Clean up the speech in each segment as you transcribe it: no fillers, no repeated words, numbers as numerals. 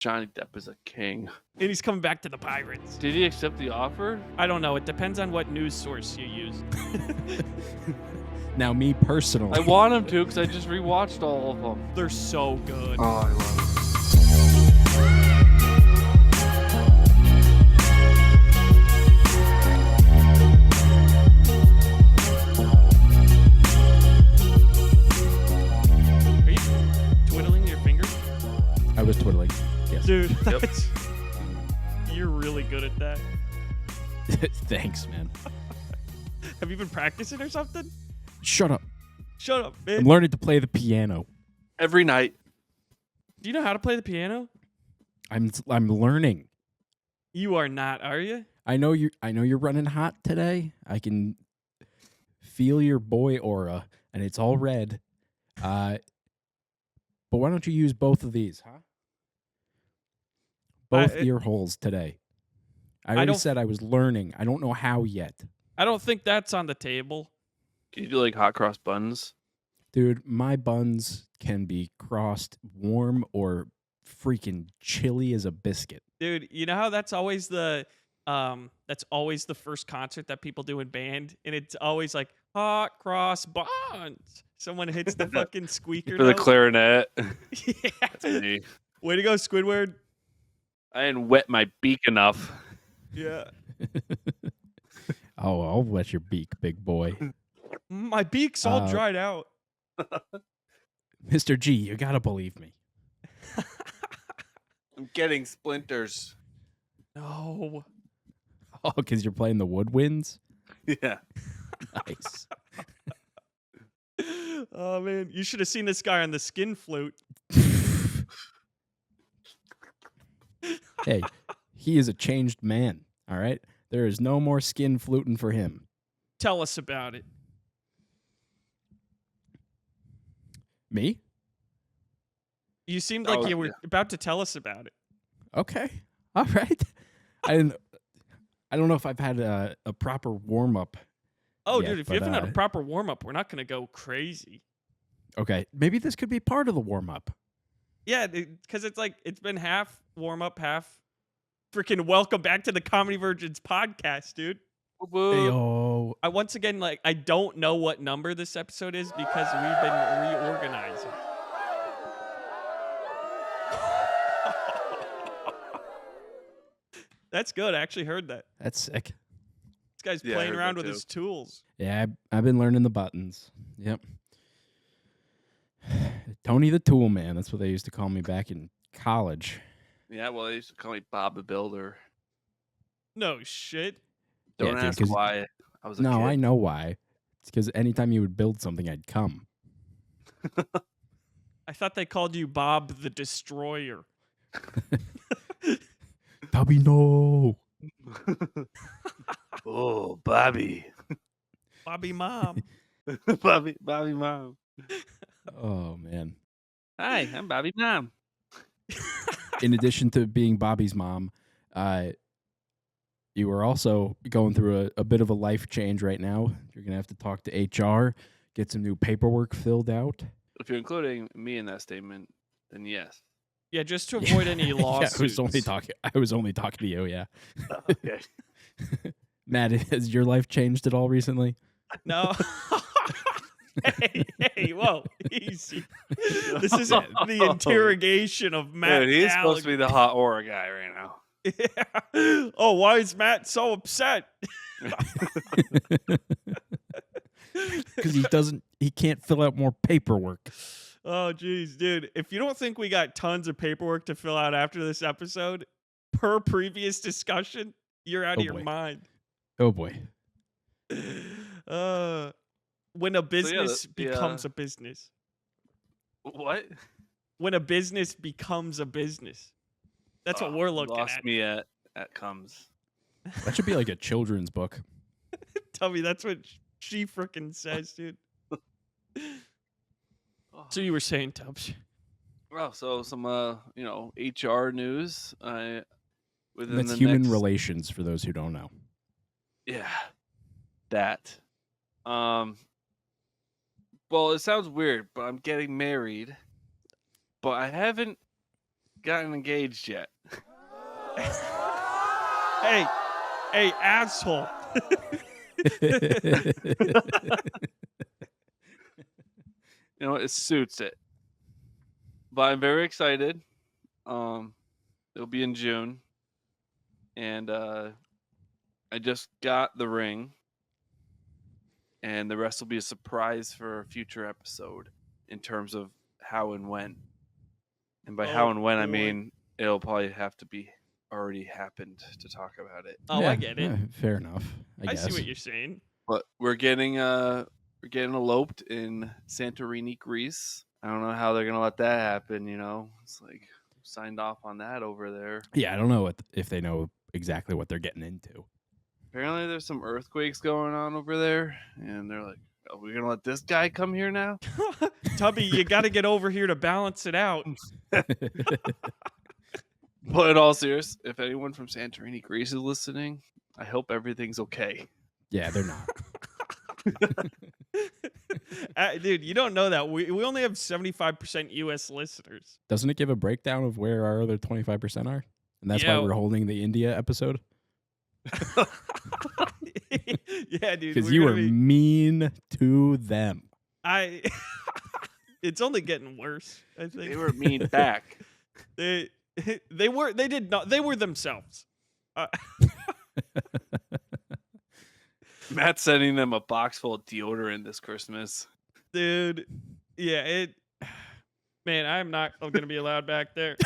Johnny Depp is a king. And he's coming back to the Pirates. Did he accept the offer? I don't know. It depends on what news source you use. Now, me personally, I want him to because I just rewatched all of them. They're so good. Oh, I love it. Are you twiddling your fingers? I was twiddling. Yes. Dude, Yep. you're really good at that. Thanks, man. Have you been practicing or something? Shut up. Shut up, I'm man. learning to play the piano. Every night. Do you know how to play the piano? I'm learning. You are not, are you? I know you're running hot today. I can feel your boy aura, and it's all red. But why don't you use both of these, huh? Both ear holes today. I already said I was learning. I don't know how yet. I don't think that's on the table. Can you do like hot cross buns? Dude, my buns can be crossed warm or freaking chilly as a biscuit. Dude, you know how that's always the first concert that people do in band, and it's always like hot cross buns. Someone hits the fucking squeaker For the note. clarinet. Yeah. That's me. Way to go, Squidward. I didn't wet my beak enough. Yeah. Oh, I'll wet your beak, big boy. My beak's all dried out. Mr. G, you gotta believe me. I'm getting splinters. No. Oh, because you're playing the woodwinds? Yeah. Nice. Oh, man. You should have seen this guy on the skin flute. Hey, he is a changed man, all right? There is no more skin fluting for him. Tell us about it. Me? You seemed like you were about to tell us about it. Okay. All right. I don't know if I've had a proper warm-up. Oh, yet, dude, if you but, haven't had a proper warm-up, we're not going to go crazy. Okay. Maybe this could be part of the warm-up. Yeah, because it's like, it's been half warm-up, half freaking welcome back to the Comedy Virgins podcast, dude. Hey-o. I once again, I don't know what number this episode is because we've been reorganizing. That's good. I actually heard that. That's sick. This guy's playing around with his tools. Yeah, I've been learning the buttons. Yep. Tony the Tool Man. That's what they used to call me back in college. Yeah, well, they used to call me Bob the Builder. No shit. Don't Yeah, dude, ask why. I was a kid. I know why. It's because anytime you would build something, I'd come. I thought they called you Bob the Destroyer. Bobby, no. Oh, Bobby. Bobby Mom. Bobby Mom. Oh, man. Hi, I'm Bobby Mom. In addition to being Bobby's mom, you are also going through a bit of a life change right now. You're going to have to talk to HR, get some new paperwork filled out. If you're including me in that statement, then yes. Yeah, just to avoid any lawsuits. Yeah, I was only talking to you, yeah. Okay. Matt, has your life changed at all recently? No. hey, whoa, easy. This is the interrogation of Matt. Dude, he's supposed to be the hot aura guy right now. Yeah. Oh, why is Matt so upset? Because he can't fill out more paperwork. Oh, geez, dude. If you don't think we got tons of paperwork to fill out after this episode, per previous discussion, you're out of your mind. Oh, boy. When a business becomes a business. What? When a business becomes a business. That's what we're looking lost at. Me at comes. That should be like a children's book. Tell me that's what she frickin' says, dude. So you were saying, Tubbs? Well, so some HR news. That's human relations for those who don't know. Yeah, that. Well, it sounds weird, but I'm getting married, but I haven't gotten engaged yet. Hey, asshole. You know, it suits it. But I'm very excited. It'll be in June. And I just got the ring. And the rest will be a surprise for a future episode in terms of how and when. And by how and when, I mean it'll probably have to be already happened to talk about it. Oh, Yeah, I get it. fair enough. I guess. see what you're saying. But we're getting eloped in Santorini, Greece. I don't know how they're gonna let that happen. You know, it's like signed off on that over there. Yeah, I don't know if they know exactly what they're getting into. Apparently, there's some earthquakes going on over there, and they're like, "Are we gonna let this guy come here now?" Tubby, you got to get over here to balance it out. But in all seriousness, if anyone from Santorini, Greece is listening, I hope everything's okay. Yeah, they're not. Dude, you don't know that. We only have 75% U.S. listeners. Doesn't it give a breakdown of where our other 25% are? And that's Yeah. why we're holding the India episode? Yeah, dude. Because you were mean to them. It's only getting worse, I think. They were mean back. They were themselves. Matt's sending them a box full of deodorant this Christmas. Dude, yeah, man, I'm not going to be allowed back there.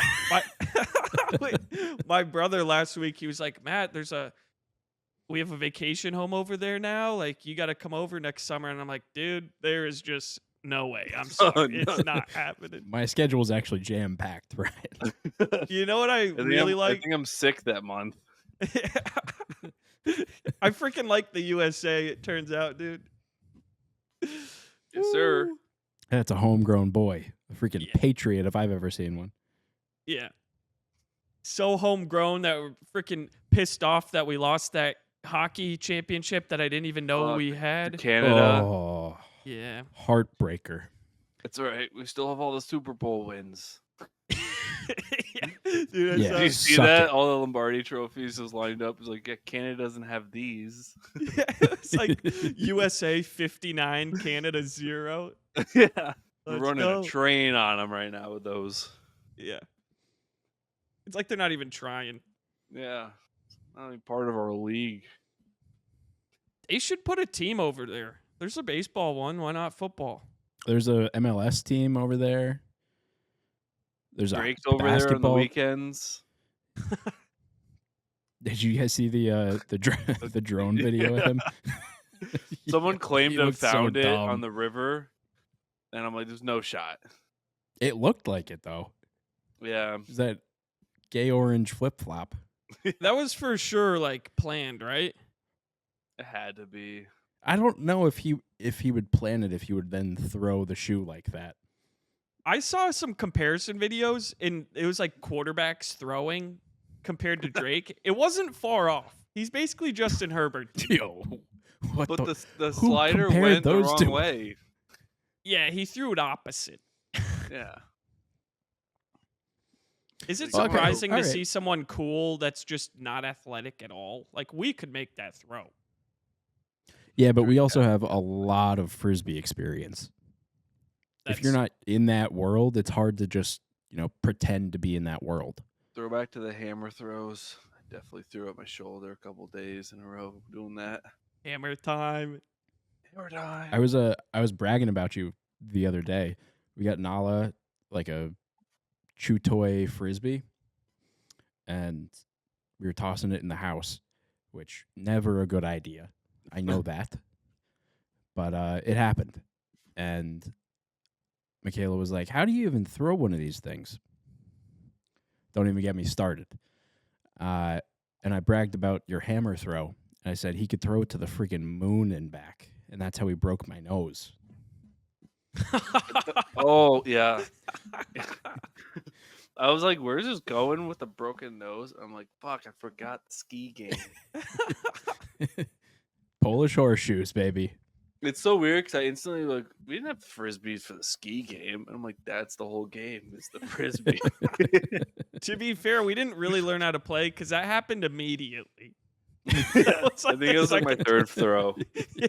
My brother last week, he was like, Matt, we have a vacation home over there now. Like, you got to come over next summer. And I'm like, dude, there is just no way. I'm sorry. Oh, no. It's not happening. My schedule is actually jam-packed, right? You know what I really like? I think I'm sick that month. I freaking like the USA, it turns out, dude. Yes, sir. Ooh. That's a homegrown boy. A freaking patriot if I've ever seen one. Yeah. So homegrown that we're freaking pissed off that we lost that hockey championship that I didn't even know we had. Canada. Oh, Yeah. heartbreaker. It's all right. We still have all the Super Bowl wins. Dude, Yeah. Did you see Suck that? it. All the Lombardi trophies was lined up. It's like, yeah, Canada doesn't have these. It's like USA 59, Canada 0. Yeah. We're Let's running go. a train on them right now with those. Yeah. It's like they're not even trying. Yeah. Not even part of our league. They should put a team over there. There's a baseball one. Why not football? There's a MLS team over there. There's Drake's a over there on the basketball. weekends. Did you guys see the drone video of him? Someone claimed He to have looked so found it dumb. on the river. And I'm like, there's no shot. It looked like it though. Yeah. Is that gay orange flip flop? That was for sure like planned, right? It had to be. I don't know if he would plan it if he would then throw the shoe like that. I saw some comparison videos and it was like quarterbacks throwing compared to Drake. It wasn't far off. He's basically Justin Herbert. Yo, what But the who slider compared went the those wrong two? way. Yeah, he threw it opposite. Yeah. Is it Okay, surprising to alright. see someone cool that's just not athletic at all? Like, we could make that throw. Yeah, but we also have a lot of frisbee experience. If you're not in that world, it's hard to just, pretend to be in that world. Throw back to the hammer throws. I definitely threw up my shoulder a couple days in a row doing that. Hammer time. Hammer time. I was bragging about you the other day. We got Nala like a chew toy frisbee, and we were tossing it in the house, which never a good idea. I know that, but it happened, and Michaela was like, "How do you even throw one of these things?" Don't even get me started. And I bragged about your hammer throw, and I said he could throw it to the freaking moon and back, and that's how he broke my nose. Oh, yeah. I was like, where's this going with the broken nose? I'm like, fuck, I forgot the ski game. Polish horseshoes, baby. It's so weird because I instantly we didn't have frisbees for the ski game. And I'm like, that's the whole game. It's the frisbee. To be fair, we didn't really learn how to play because that happened immediately. I think it was like my third throw. Yeah.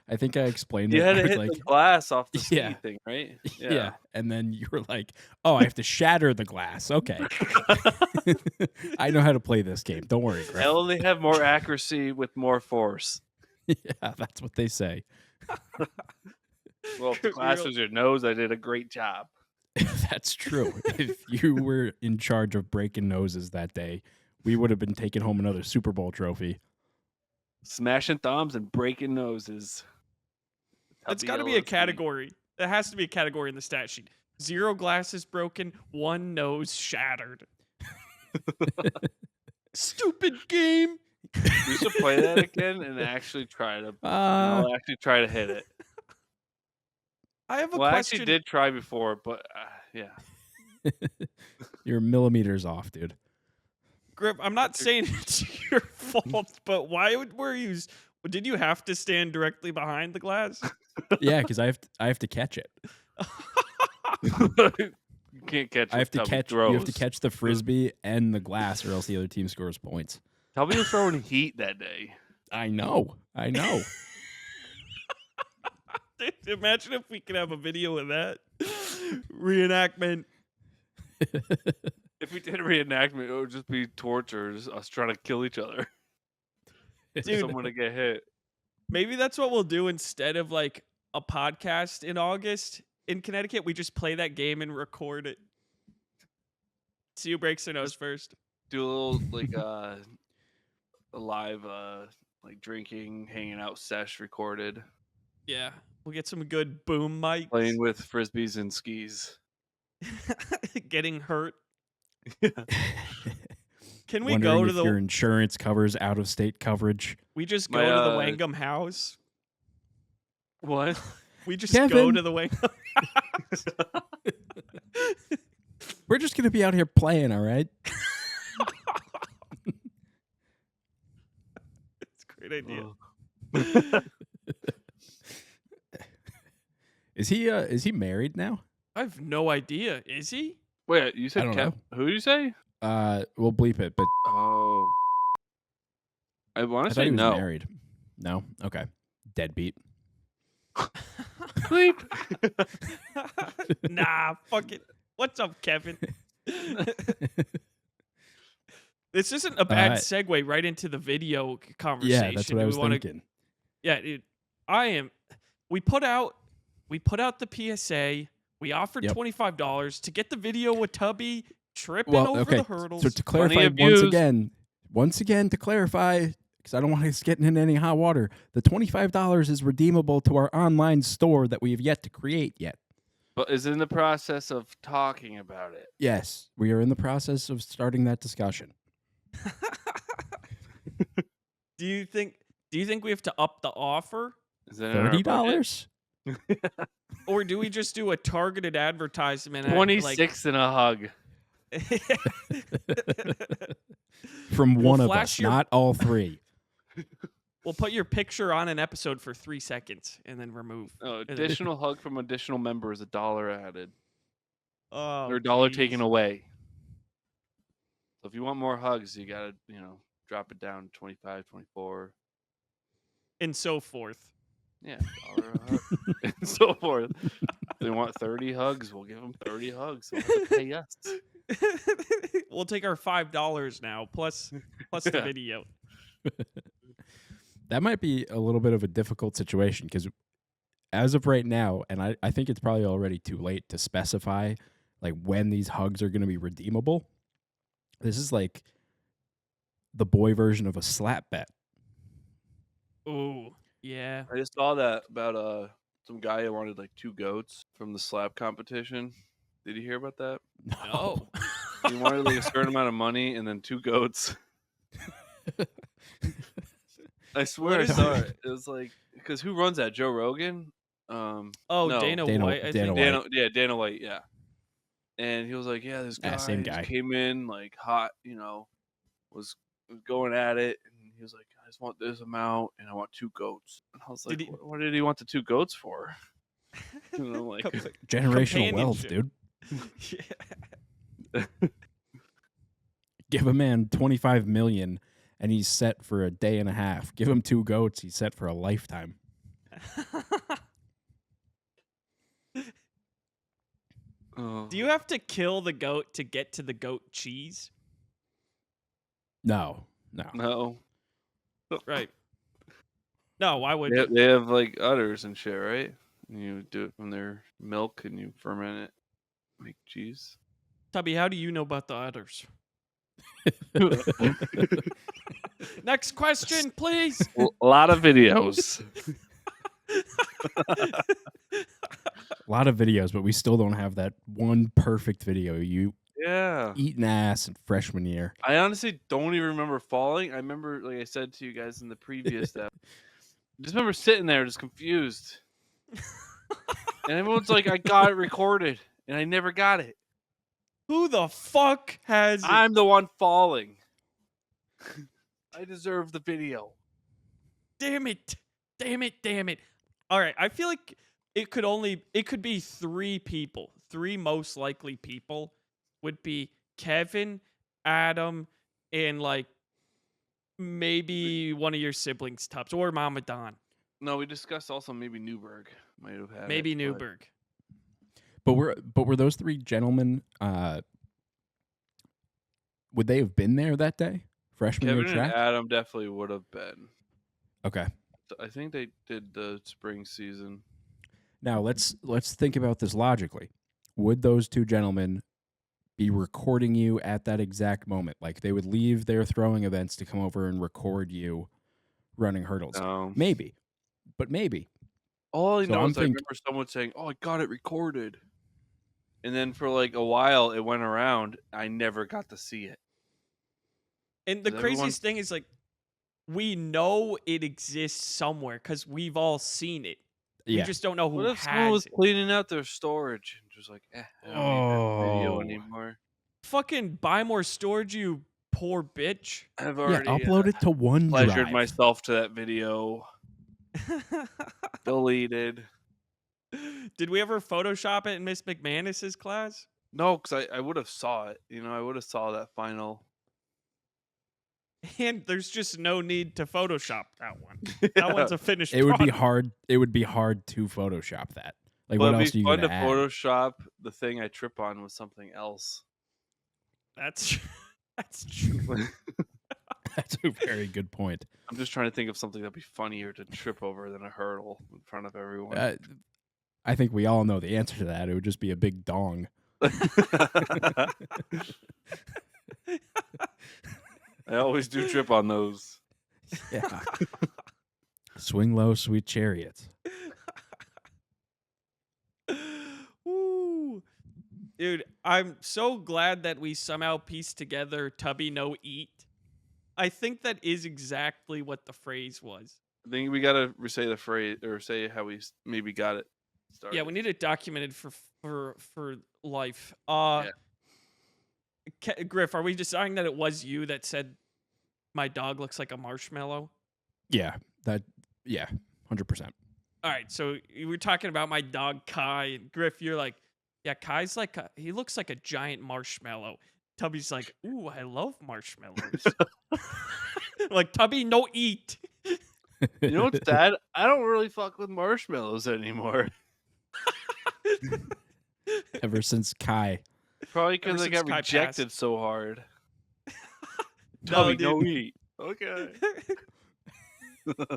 I think I explained You it. had to I was hit like, the glass off the ski Yeah. thing, right? yeah. And then you were like, oh, I have to shatter the glass. Okay. I know how to play this game. Don't worry, I Griff. only have more accuracy with more force. Yeah, that's what they say. Well, if the glass was your nose, I did a great job. That's true. If you were in charge of breaking noses that day, we would have been taking home another Super Bowl trophy. Smashing thumbs and breaking noses. It's got to be a category. There has to be a category in the stat sheet. 0 glasses broken, 1 nose shattered. Stupid game. We should play that again and actually try to. I'll actually try to hit it. I have a Well, I question. actually did try before, but yeah. You're millimeters off, dude. Griff, I'm not saying it's your fault, but why were you? Did you have to stand directly behind the glass? Yeah, because I have to catch it. You can't catch. I have to Tubby catch. throws. You have to catch the frisbee and the glass, or else the other team scores points. Tubby was throwing heat that day. I know. Dude, imagine if we could have a video of that reenactment. If we did a reenactment, it would just be torture, just us trying to kill each other. Dude. Someone to get hit. Maybe that's what we'll do instead of like a podcast in August in Connecticut. We just play that game and record it. See who breaks their nose first. Do a little like a live like drinking, hanging out sesh recorded. Yeah, we'll get some good boom mics. Playing with frisbees and skis. Getting hurt. Can we Wondering go to if the? your insurance covers out of state coverage? We just My, go to the Wangham house. What? We just go Kevin. to the Wangham house. We're just gonna be out here playing, all right? It's a great idea. Is he married now? I have no idea. Is he? Wait, you said I don't know. Who did you say? We'll bleep it, but Oh, I want I to thought say he was no. married. No? Okay. Deadbeat. Bleep. Nah, fuck it. What's up, Kevin? This isn't a bad segue right into the video conversation. Yeah, that's what I was thinking. Yeah, dude, We put out the PSA. We offered Yep. $25 to get the video with Tubby tripping Well, over okay. the hurdles. So to clarify of views. once again to clarify, because I don't want us getting in any hot water, the $25 is redeemable to our online store that we have yet to create yet. But is in the process of talking about it. Yes, we are in the process of starting that discussion. Do you think we have to up the offer, Is it in our budget? $30? or do we just do a targeted advertisement? at, 26 and a hug. From We'll one of flash us, your- not all three. We'll put your picture on an episode for 3 seconds and then remove. Oh, additional hug from additional members, $1 added. Oh, Or $1 jeez. taken away. So if you want more hugs, you gotta, drop it down 25, 24. And so forth. Yeah, $1 a hug. And so forth. If they want 30 hugs, we'll give them 30 hugs. They'll have to pay us. We'll take our $5 now plus the Yeah. video. That might be a little bit of a difficult situation because as of right now, and I think it's probably already too late to specify like when these hugs are going to be redeemable. This is like the boy version of a slap bet. Ooh, yeah. I just saw that about some guy who wanted like 2 goats from the slap competition. Did you hear about that? No. He wanted like a certain amount of money and then 2 goats. I swear I is saw it? it. It was like, because who runs that? Joe Rogan? Oh, No. Dana Dana- White. I Dana think. White. Dana White, yeah. And he was like, yeah, this guy, same just guy. came in like hot, was going at it, and he was like, I just want this amount, and I want 2 goats. And I was like, Did he- what did he want the 2 goats for? And I'm like, Generational wealth, Companionship. dude. Yeah. Give a man 25 million and he's set for a day and a half. Give him 2 goats, he's set for a lifetime. Oh. Do you have to kill the goat to get to the goat cheese? No. No. Right. No, why would They, you? they have like udders and shit, right? And you do it from their milk and you ferment it, make cheese. Tubby, how do you know about the udders? Next question, please. A lot of videos. A lot of videos, but we still don't have that one perfect video. You Yeah. eating ass in freshman year. I honestly don't even remember falling. I remember, like I said to you guys in the previous step, I just remember sitting there just confused. And everyone's like, I got it recorded. And I never got it. Who the fuck has it? I'm the one falling. I deserve the video. Damn it. Damn it. Damn it. All right. I feel like it could be 3 people. 3 most likely people would be Kevin, Adam, and like maybe one of your siblings, Tubbs, or Mama Don. No, we discussed also maybe Newberg might have had Maybe it, but- Newberg. But were those 3 gentlemen would they have been there that day? Freshman Kevin year and track? Adam definitely would have been. Okay. I think they did the spring season. Now let's think about this logically. Would those 2 gentlemen be recording you at that exact moment? Like they would leave their throwing events to come over and record you running hurdles. Maybe. But maybe. All I So know I'm is I remember someone saying, "Oh, I got it recorded," and then for like a while it went around. I never got to see it. And the Does craziest thing is like we know it exists somewhere because we've all seen it. We Yeah. just don't know who What if someone has was it. cleaning out their storage and just like, I don't need that video Oh. anymore. Fucking buy more storage, you poor bitch. I've Yeah, already upload it to pleasured OneDrive. myself to that video. Deleted. Did we ever Photoshop it in Miss McManus's class? No, because I would have saw it. I would have saw that final. And there's just no need to Photoshop that one. That one's a finished It would be product. hard. It would be hard to Photoshop that. Like, But what else it'd do be you fun gonna to add? Photoshop the thing I trip on with something else. That's true. That's a very good point. I'm just trying to think of something that'd be funnier to trip over than a hurdle in front of everyone. I think we all know the answer to that. It would just be a big dong. I always do trip on those. Yeah. Swing low, sweet chariots. Woo. Dude, I'm so glad that we somehow pieced together Tubby No Eat. I think that is exactly what the phrase was. I think we gotta say the phrase or say how we maybe got it started. Yeah, we need it documented for life. Griff, are we deciding that it was you that said my dog looks like a marshmallow? Yeah. 100%. All right, so you were talking about my dog Kai, and Griff, you're like, yeah, Kai's like he looks like a giant marshmallow. Tubby's like, ooh, I love marshmallows. Like, Tubby, no eat. You know what's sad? I don't really fuck with marshmallows anymore. Ever since Kai. Probably because Ever I got since Kai rejected passed. so hard. No, Tubby, dude. no eat. Okay.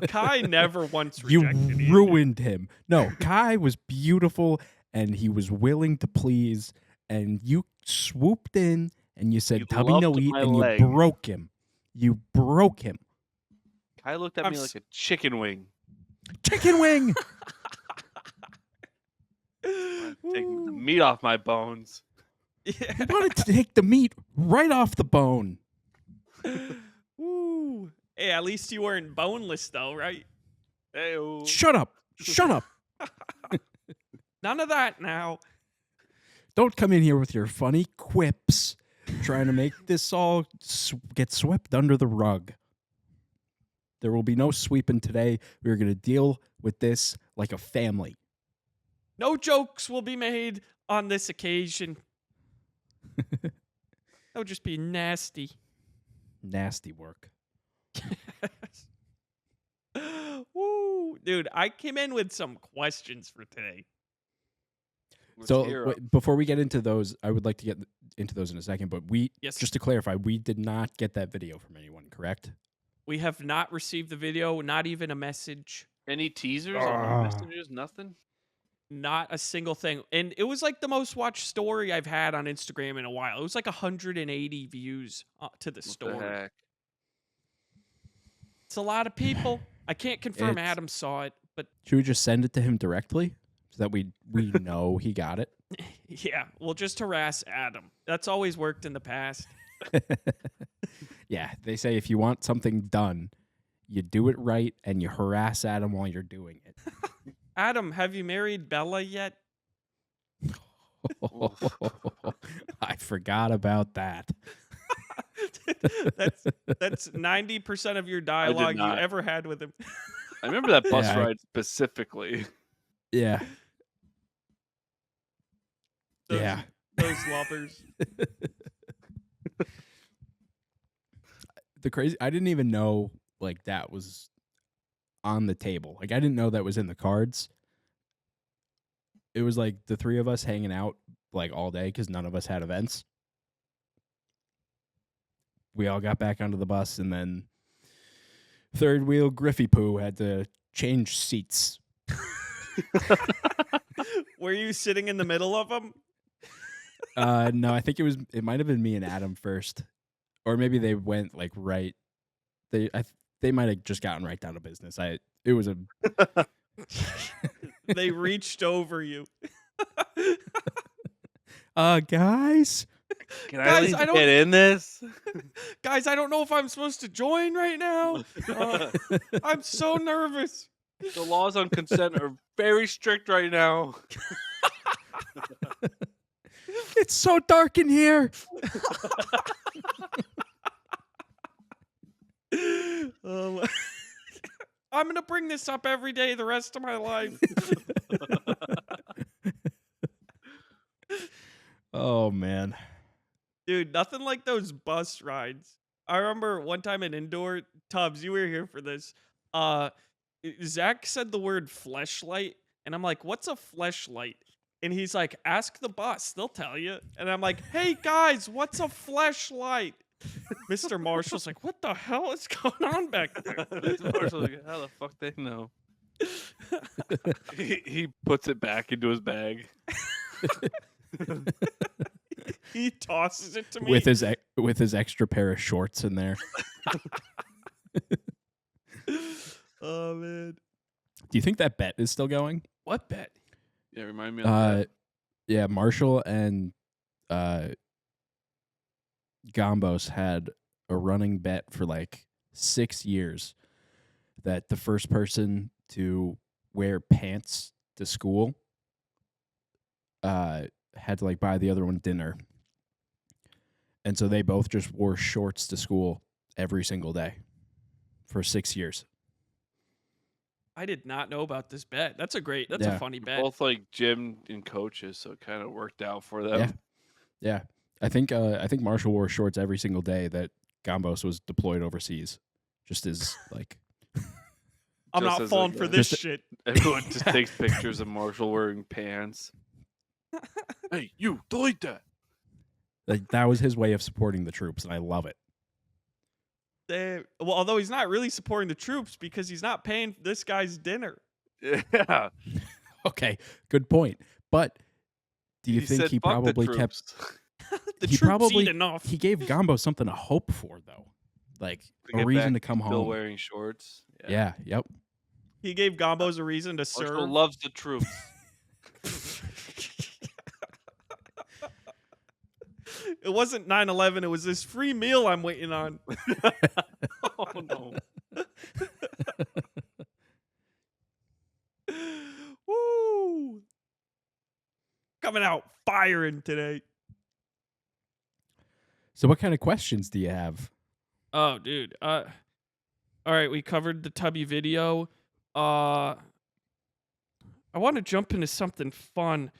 Kai never once You rejected you. ruined him. No, Kai was beautiful and he was willing to please. And you swooped in and you said, You Tubby, no loved eat. my And leg. you broke him. You broke him. Kai looked at I'm me s- like a chicken wing. Chicken wing. Taking the meat off my bones. Yeah. He wanted to take the meat right off the bone. Woo. Hey, at least you weren't boneless though, right? Hey, Shut up. Shut up. None of that now. Don't come in here with your funny quips trying to make this all get swept under the rug. There will be no sweeping today. We're going to deal with this like a family. No jokes will be made on this occasion. That would just be nasty. Nasty work. Woo, dude! I came in with some questions for today. Let's So hear 'em. before we get into those, I would like to get into those in a second. But Yes. just to clarify, we did not get that video from anyone, correct? We have not received the video, not even a message, Any teasers Ah. on messages? Nothing. not a single thing. And it was like the most watched story I've had on Instagram in a while. It was like 180 views to the What story. the heck? It's a lot of people. I can't confirm It's- Adam saw it, but Should we just send it to him directly so that we know he got it? yeah, we'll just harass Adam. That's always worked in the past. Yeah, they say if you want something done, you do it right and you harass Adam while you're doing it. Adam, have you married Bella yet? I forgot about that. That's 90% of your dialogue you not. ever had with him. I remember that bus Yeah, ride specifically. Yeah. Those- Yeah. Those lovers. I didn't even know like that was on the table. Like I didn't know that was in the cards. It was like the three of us hanging out like all day because none of us had events. We all got back onto the bus, and then third wheel Griffey Poo had to change seats. Were you sitting in the middle of them? No, I think it might have been me and Adam first, or maybe they went like right. They might have just gotten right down to business. It was a They reached over you. guys. Can I Guys, at least I don't- get in this? Guys, I don't know if I'm supposed to join right now. I'm so nervous. The laws on consent are very strict right now. It's so dark in here. I'm gonna bring this up every day the rest of my life. Oh man. Dude, nothing like those bus rides. I remember one time in indoor, Tubbs, you were here for this. Zach said the word fleshlight, and I'm like, what's a fleshlight? And he's like, ask the bus, they'll tell you. And I'm like, hey guys, what's a fleshlight? Mr. Marshall's like, what the hell is going on back there? Marshall's like, how the fuck they know? He puts it back into his bag. He tosses it to me. with his extra pair of shorts in there. Oh man. Do you think that bet is still going? What bet? Yeah, remind me of that. Yeah, Marshall and Gambos had a running bet for like 6 years that the first person to wear pants to school had to like buy the other one dinner. And so they both just wore shorts to school every single day for 6 years. I did not know about this bet. That's a Yeah. funny bet. Both like gym and coaches, so it kind of worked out for them. Yeah. I think Marshall wore shorts every single day that Gambos was deployed overseas. Just as like I'm just not as, falling like, for a- this just- shit. Everyone just takes pictures of Marshall wearing pants. Hey, you delete that. that was his way of supporting the troops, and I love it. Well, although he's not really supporting the troops because he's not paying this guy's dinner. Yeah. Okay, good point. But do you think said, he "Fuck the probably kept? troops." The He troops probably- eat enough. He gave Gambos something to hope for, though, like To a get reason to back come still home. wearing shorts. Yeah. Yep. He gave Gambos a reason to Marshall serve. loves the troops. It wasn't 9/11. It was this free meal I'm waiting on. Oh no. Woo! Coming out firing today. So, what kind of questions do you have? Oh, dude. All right, we covered the Tubby video. All I want to jump into something fun.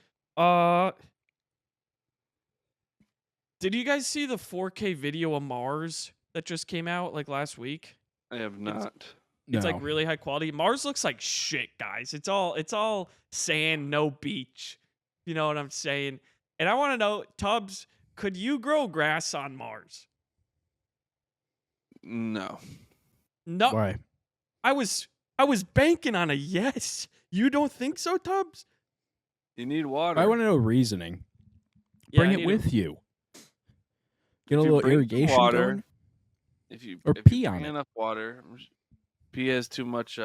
Did you guys see the 4K video of Mars that just came out like last week? I have not. It's No. like really high quality. Mars looks like shit, guys. It's all sand, no beach. You know what I'm saying? And I want to know, Tubbs, could you grow grass on Mars? No. No. Why? I was banking on a yes. You don't think so, Tubbs? You need water. I want to know reasoning. Yeah, Bring I it need with you. Get a If you little bring some irrigation water, going. Or Or if pee you on bring it. enough water, pee has too much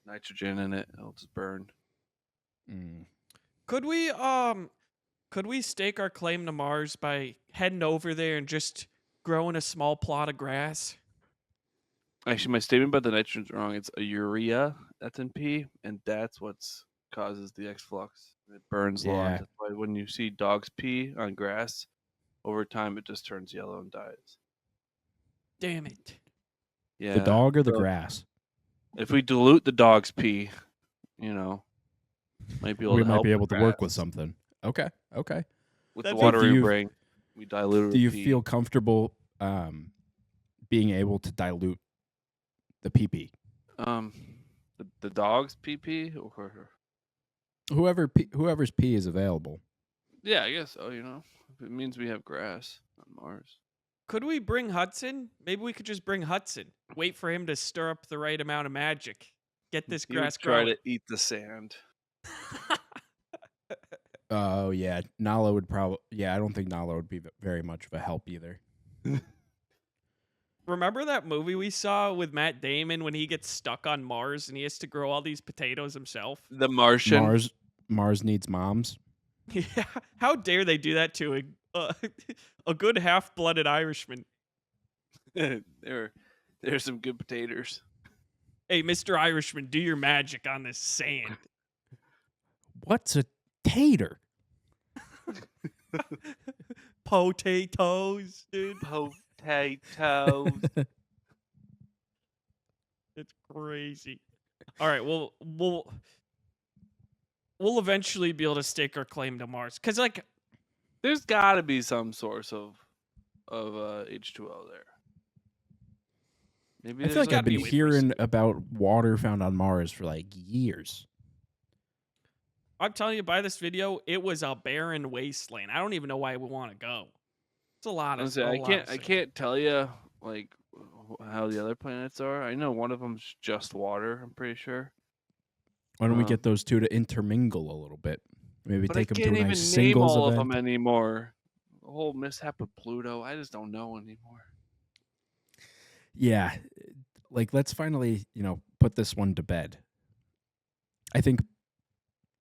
nitrogen in it. It'll just burn. Mm. Could we stake our claim to Mars by heading over there and just growing a small plot of grass? Actually, my statement about the nitrogen's wrong. It's a urea that's in pee, and that's what's causes the X-flux. It burns lungs. Yeah. That's why when you see dogs pee on grass, over time it just turns yellow and dies. Damn it. Yeah. The dog or the so grass? If we dilute the dog's pee, might be able We to might help be the able to work with grass. something. Okay. Okay. With the That'd be- water Do we you- bring. We dilute it Do you with pee. feel comfortable being able to dilute the pee? the dog's pee or Whoever's pee is available. yeah, I guess so. If it means we have grass on Mars. Could we bring Hudson? Maybe we could just bring Hudson. Wait for him to stir up the right amount of magic. Get this He would grass try growing. to eat the sand. Oh yeah, Nala would probably. Yeah, I don't think Nala would be very much of a help either. Remember that movie we saw with Matt Damon when he gets stuck on Mars and he has to grow all these potatoes himself? The Martian. Mars needs moms. Yeah. How dare they do that to a good half-blooded Irishman? There's some good potatoes. Hey, Mr. Irishman, do your magic on this sand. What's a tater? Potatoes, dude. Potatoes. It's crazy. All right, we'll eventually be able to stake our claim to Mars, cause like There's got to be some source of H2O there. Maybe I feel like there's I've gotta be been a way for us hearing to- about water found on Mars for like years. I'm telling you, by this video, it was a barren wasteland. I don't even know why we want to go. It's a lot of. Honestly, a I lot can't. of I sand. can't tell you like how the other planets are. I know one of them's just water. I'm pretty sure. Why don't we Um, get those two to intermingle a little bit? Maybe But I take them to can't a even nice name singles all event. of them anymore. The whole mishap with Pluto. I just don't know anymore. Yeah, like let's finally, put this one to bed. I think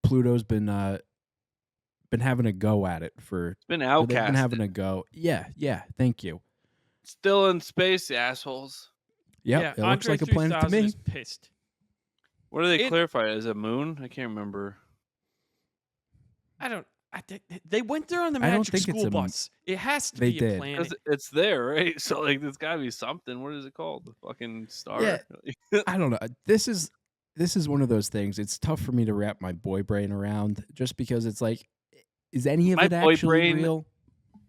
Pluto's been having a go at it for. It's been They've outcast. been having a go. Yeah. Thank you. Still in space, you assholes. Yep, Yeah, it looks Andre like a planet to 3000 me. is pissed. What do they It- clarify? Is it moon? I can't remember. They went there on the I don't magic think it's school a bus. It has to They be did. a planet. Because it's there, right? So like, there's got to be something. What is it called? The fucking star. Yeah. I don't know. This is one of those things. It's tough for me to wrap my boy brain around, just because it's like, is any of My it boy actually brain- real?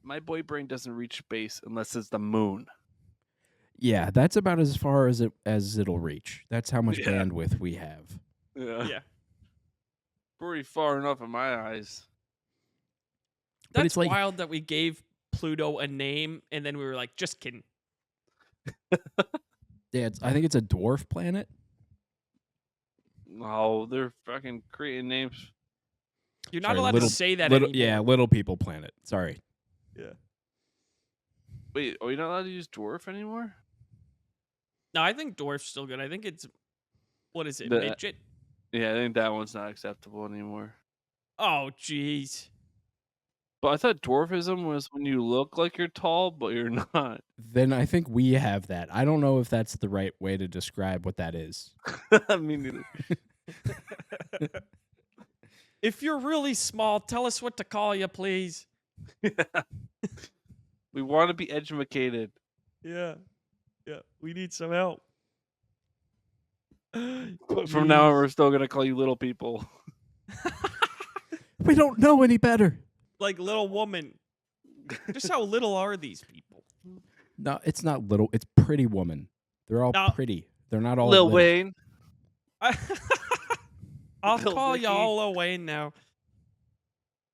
My boy brain doesn't reach space unless it's the moon. Yeah, that's about as far as it'll reach. That's how much Yeah. bandwidth we have. Yeah. Pretty far enough in my eyes. But That's it's like- wild that we gave Pluto a name and then we were like, just kidding. Yeah, I think it's a dwarf planet. Oh, they're fucking creating names. You're not Sorry, allowed little- to say that Little, anymore. yeah, little people planet. Sorry. Wait, are you not allowed to use dwarf anymore? No, I think dwarf's still good. I think it's, what is it, The- midget? Yeah, I think that one's not acceptable anymore. Oh, jeez. But I thought dwarfism was when you look like you're tall, but you're not. Then I think we have that. I don't know if that's the right way to describe what that is. Me neither. If you're really small, tell us what to call you, please. We want to be educated. Yeah. Yeah. We need some help. But from now on, we're still gonna call you little people. We don't know any better. Like Little Woman. Just how little are these people? No, it's not little. It's Pretty Woman. They're all No. pretty. They're not all Lil little. Wayne. I'll Lil call Dicky. y'all Lil Wayne now.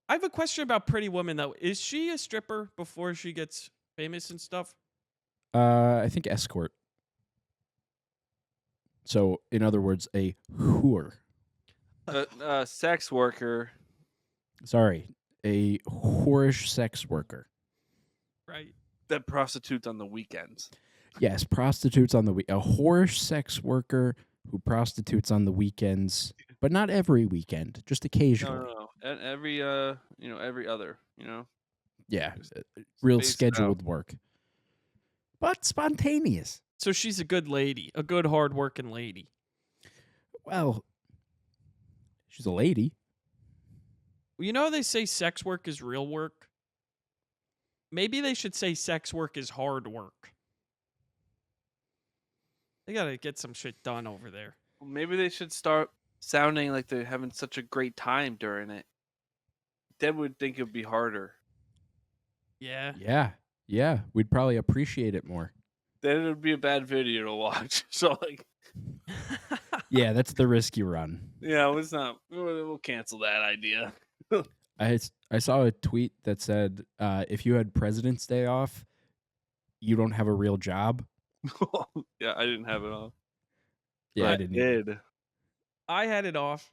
I have a question about Pretty Woman though. Is she a stripper before she gets famous and stuff? I think escort. So, in other words, a whore. Sex worker. Sorry, a whorish sex worker. Right. That prostitutes on the weekends. Yes, prostitutes on the a whorish sex worker who prostitutes on the weekends, but not every weekend, just occasionally. No. And every every other, Yeah, Just real spaced scheduled work, but spontaneous. So she's a good lady, a good hard-working lady. Well, she's a lady. You know they say sex work is real work? Maybe they should say sex work is hard work. They gotta get some shit done over there. Well, maybe they should start sounding like they're having such a great time during it. Then would think it'd be harder. Yeah. Yeah, we'd probably appreciate it more. Then it would be a bad video to watch. So like, Yeah, that's the risk you run. yeah, it's not. We'll cancel that idea. I saw a tweet that said, if you had President's Day off, you don't have a real job. Yeah, I didn't have it on. Yeah, But I didn't. either. did. I had it off.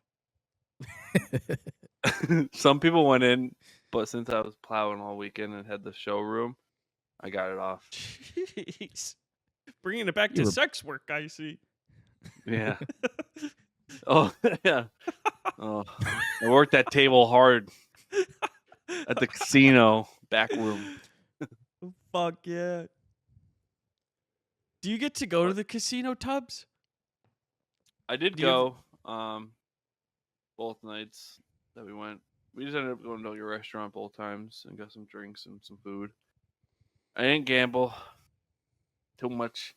Some people went in, but since I was plowing all weekend and had the showroom, I got it off. Jeez. Bringing it back You to were- sex work, I see. Yeah. Oh yeah. Oh, I worked that table hard at the casino back room. Fuck yeah. Do you get to go to the casino, Tubbs? I did Do you have- go both nights that we went. We just ended up going to your restaurant both times and got some drinks and some food. I didn't gamble. Too much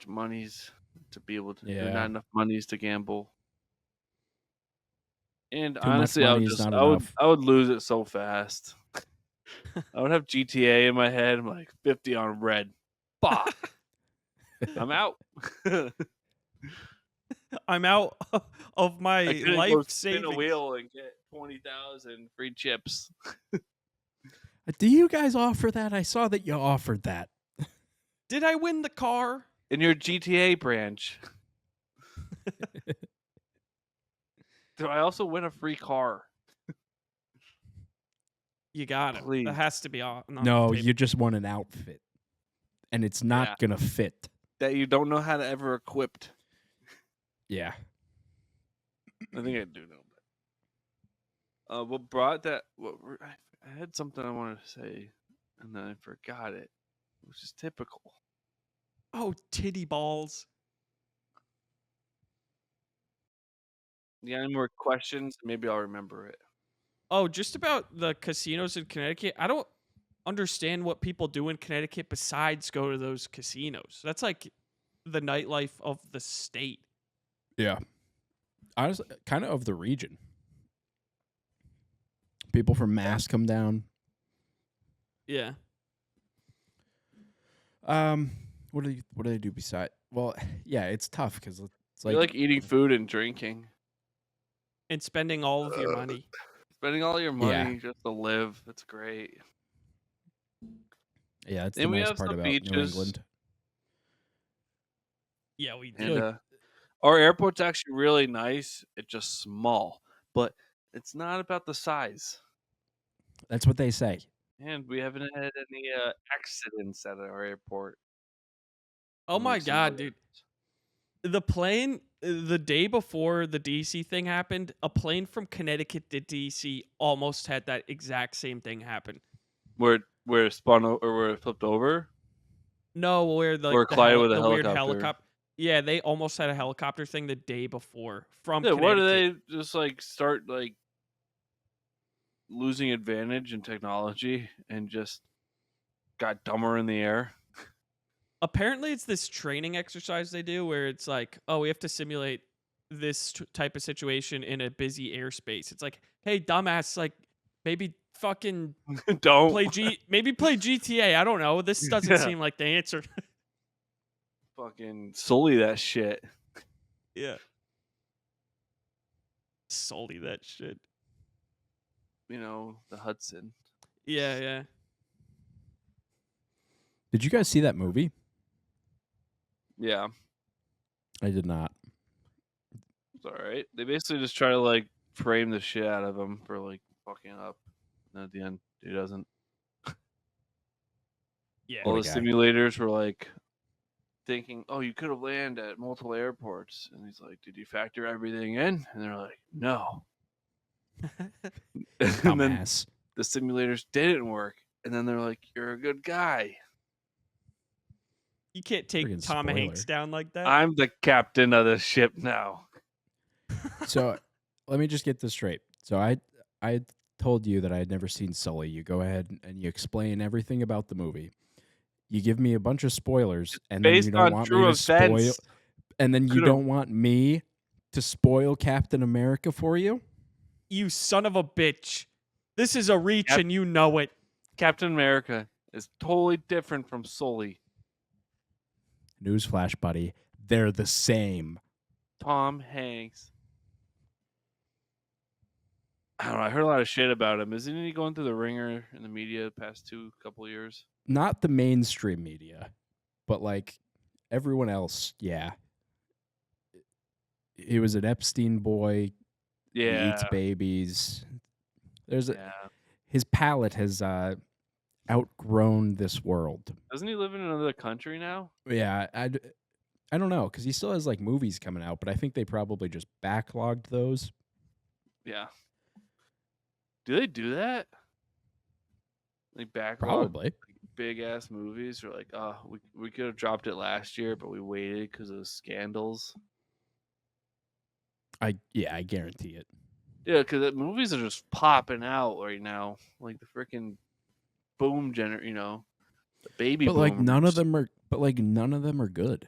monies to be able to. Yeah. Not enough monies to gamble. And much honestly, money is not I enough. would lose it so fast. I would have GTA in my head. I'm like 50 on red. Fuck. I'm out. I'm out of my I couldn't life go spin savings. a wheel and get 20,000 free chips. Do you guys offer that? I saw that you offered that. Did I win the car? In your GTA branch. Do I also win a free car? You got it. Please. That has to be on. No, you just want an outfit, and it's not Yeah. gonna fit. That you don't know how to ever equip. Yeah. I think I do know. But, what brought that? I had something I wanted to say, and then I forgot it, which is typical. Oh, titty balls. You got any more questions? Maybe I'll remember it. Oh, just about the casinos in Connecticut. I don't understand what people do in Connecticut besides go to those casinos. That's like the nightlife of the state. Yeah. Honestly, kind of the region. People from Mass come down. Yeah. What do they do beside? Well, yeah, it's tough because it's You like eating food and drinking, And spending all of your money. spending all your money Yeah. just to live. It's great. yeah, that's the And we nice have part some about New beaches. England. Yeah, we And do. our airport's actually really nice. It's just small, but it's not about the size. That's what they say. And we haven't had any accidents at our airport. Oh my unlike some God, others. dude. The plane, the day before the DC thing happened, a plane from Connecticut to DC almost had that exact same thing happen. Where it spun or where it flipped over. No, where the Or collided with a the weird helicopter. helicopter. Yeah, they almost had a helicopter thing the day before from Yeah, what do Connecticut. they just like start like losing advantage in technology and just got dumber in the air? Apparently, it's this training exercise they do where it's like, oh, we have to simulate this type of situation in a busy airspace. It's like, hey, dumbass, like maybe fucking Don't. maybe play GTA. I don't know. This doesn't Yeah. seem like the answer. Fucking Sully that shit. Yeah. Sully that shit. You know, the Hudson. Yeah, yeah. Did you guys see that movie? Yeah, I did not. it's all right. They basically just try to like frame the shit out of him for like fucking up. And at the end, he doesn't. Yeah. All What the a guy. simulators were like thinking, "Oh, you could have landed at multiple airports," and he's like, "Did you factor everything in?" And they're like, "No." And then Dumbass. the simulators didn't work, and then they're like, "You're a good guy. You can't take Friggin' Tom Hanks spoiler. down like that. I'm the captain of the ship now." So let me just get this straight. So I told you that I had never seen Sully. You go ahead and you explain everything about the movie. You give me a bunch of spoilers, and then you Based don't on want me true to spoil. events. And then you Could've- don't want me to spoil Captain America for you. You son of a bitch. This is a reach Yep. and you know it. Captain America is totally different from Sully. Newsflash, buddy. They're the same. Tom Hanks. I don't know. I heard a lot of shit about him. Isn't he going through the ringer in the media the past couple years? Not the mainstream media, but like everyone else, yeah. He was an Epstein boy. He eats Yeah. babies. Yeah. His palate has outgrown this world. Doesn't he live in another country now? Yeah, I don't know, because he still has like movies coming out, but I think they probably just backlogged those. Yeah. Do they do that? Like backlog Probably. big ass movies, or like, oh, we could have dropped it last year, but we waited because of scandals. I guarantee it. Yeah, because movies are just popping out right now, like the freaking boom the baby But like none of boomers. them are good.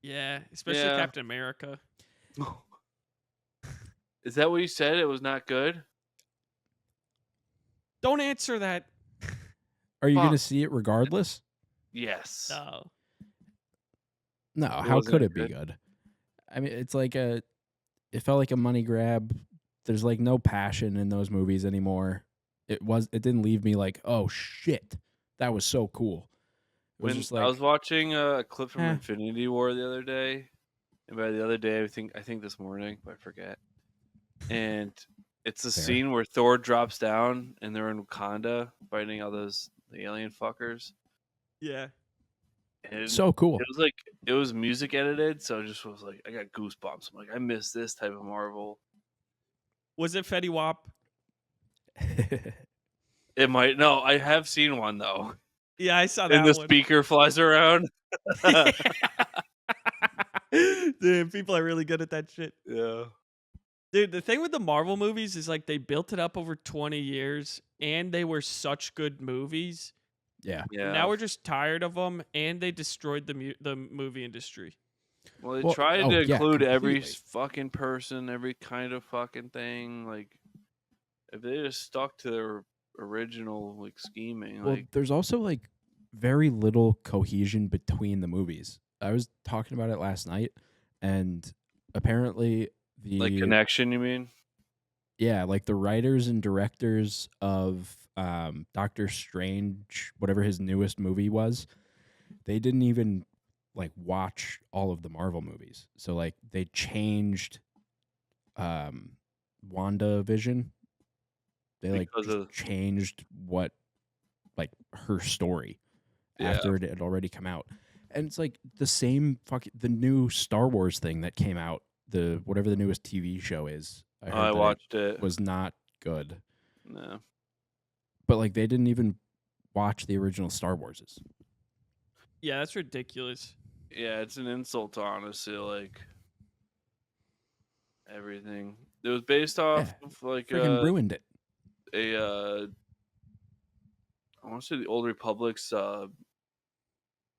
Yeah, especially Yeah. Captain America. Is that what you said? It was not good? Don't answer that. Are you going to Fuck. see it regardless? Yes. No. No, It how wasn't could it be good? good? I mean, it's like it felt like a money grab. There's like no passion in those movies anymore. It didn't leave me like, "Oh shit. That was so cool." It was When just I like, was watching a clip from Eh. Infinity War the other day, and by the other day, I think this morning, but I forget. And it's a Fair. scene where Thor drops down, and they're in Wakanda fighting all the alien fuckers. Yeah. And so cool. it was music edited, so it just was like I got goosebumps. I'm like, I miss this type of Marvel. Was it Fetty Wap? It might no, I have seen one though. Yeah, I saw that And the one. speaker flies around. Dude, people are really good at that shit. Yeah. Dude, the thing with the Marvel movies is like they built it up over 20 years and they were such good movies. Yeah. Yeah. Now we're just tired of them and they destroyed the movie industry. Well, they Well, tried oh, to yeah, include every completely. fucking person, every kind of fucking thing. Like, if they just stuck to their original like scheming, Well, like there's also like very little cohesion between the movies. I was talking about it last night, and apparently connection. You mean? yeah, like the writers and directors of Doctor Strange, whatever his newest movie was, they didn't even like watch all of the Marvel movies. So like they changed WandaVision. They like Because just of- changed what like her story Yeah. after it had already come out. And it's like the same the new Star Wars thing that came out, the whatever the newest TV show is. I heard I that watched it. it was not good. No. But like they didn't even watch the original Star Warses. Yeah, that's ridiculous. Yeah, it's an insult to honestly like everything. It was based off Yeah, of like Freaking ruined it. I want to say the Old Republic's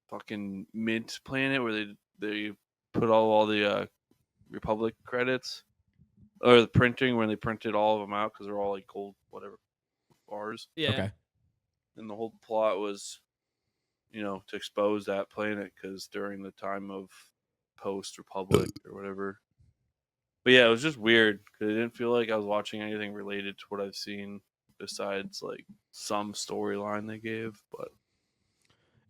fucking mint planet where they put all the Republic credits or the printing when they printed all of them out because they're all like gold whatever bars. Yeah. Okay. And the whole plot was, to expose that planet because during the time of post Republic or whatever. But yeah, it was just weird because it didn't feel like I was watching anything related to what I've seen besides like some storyline they gave. But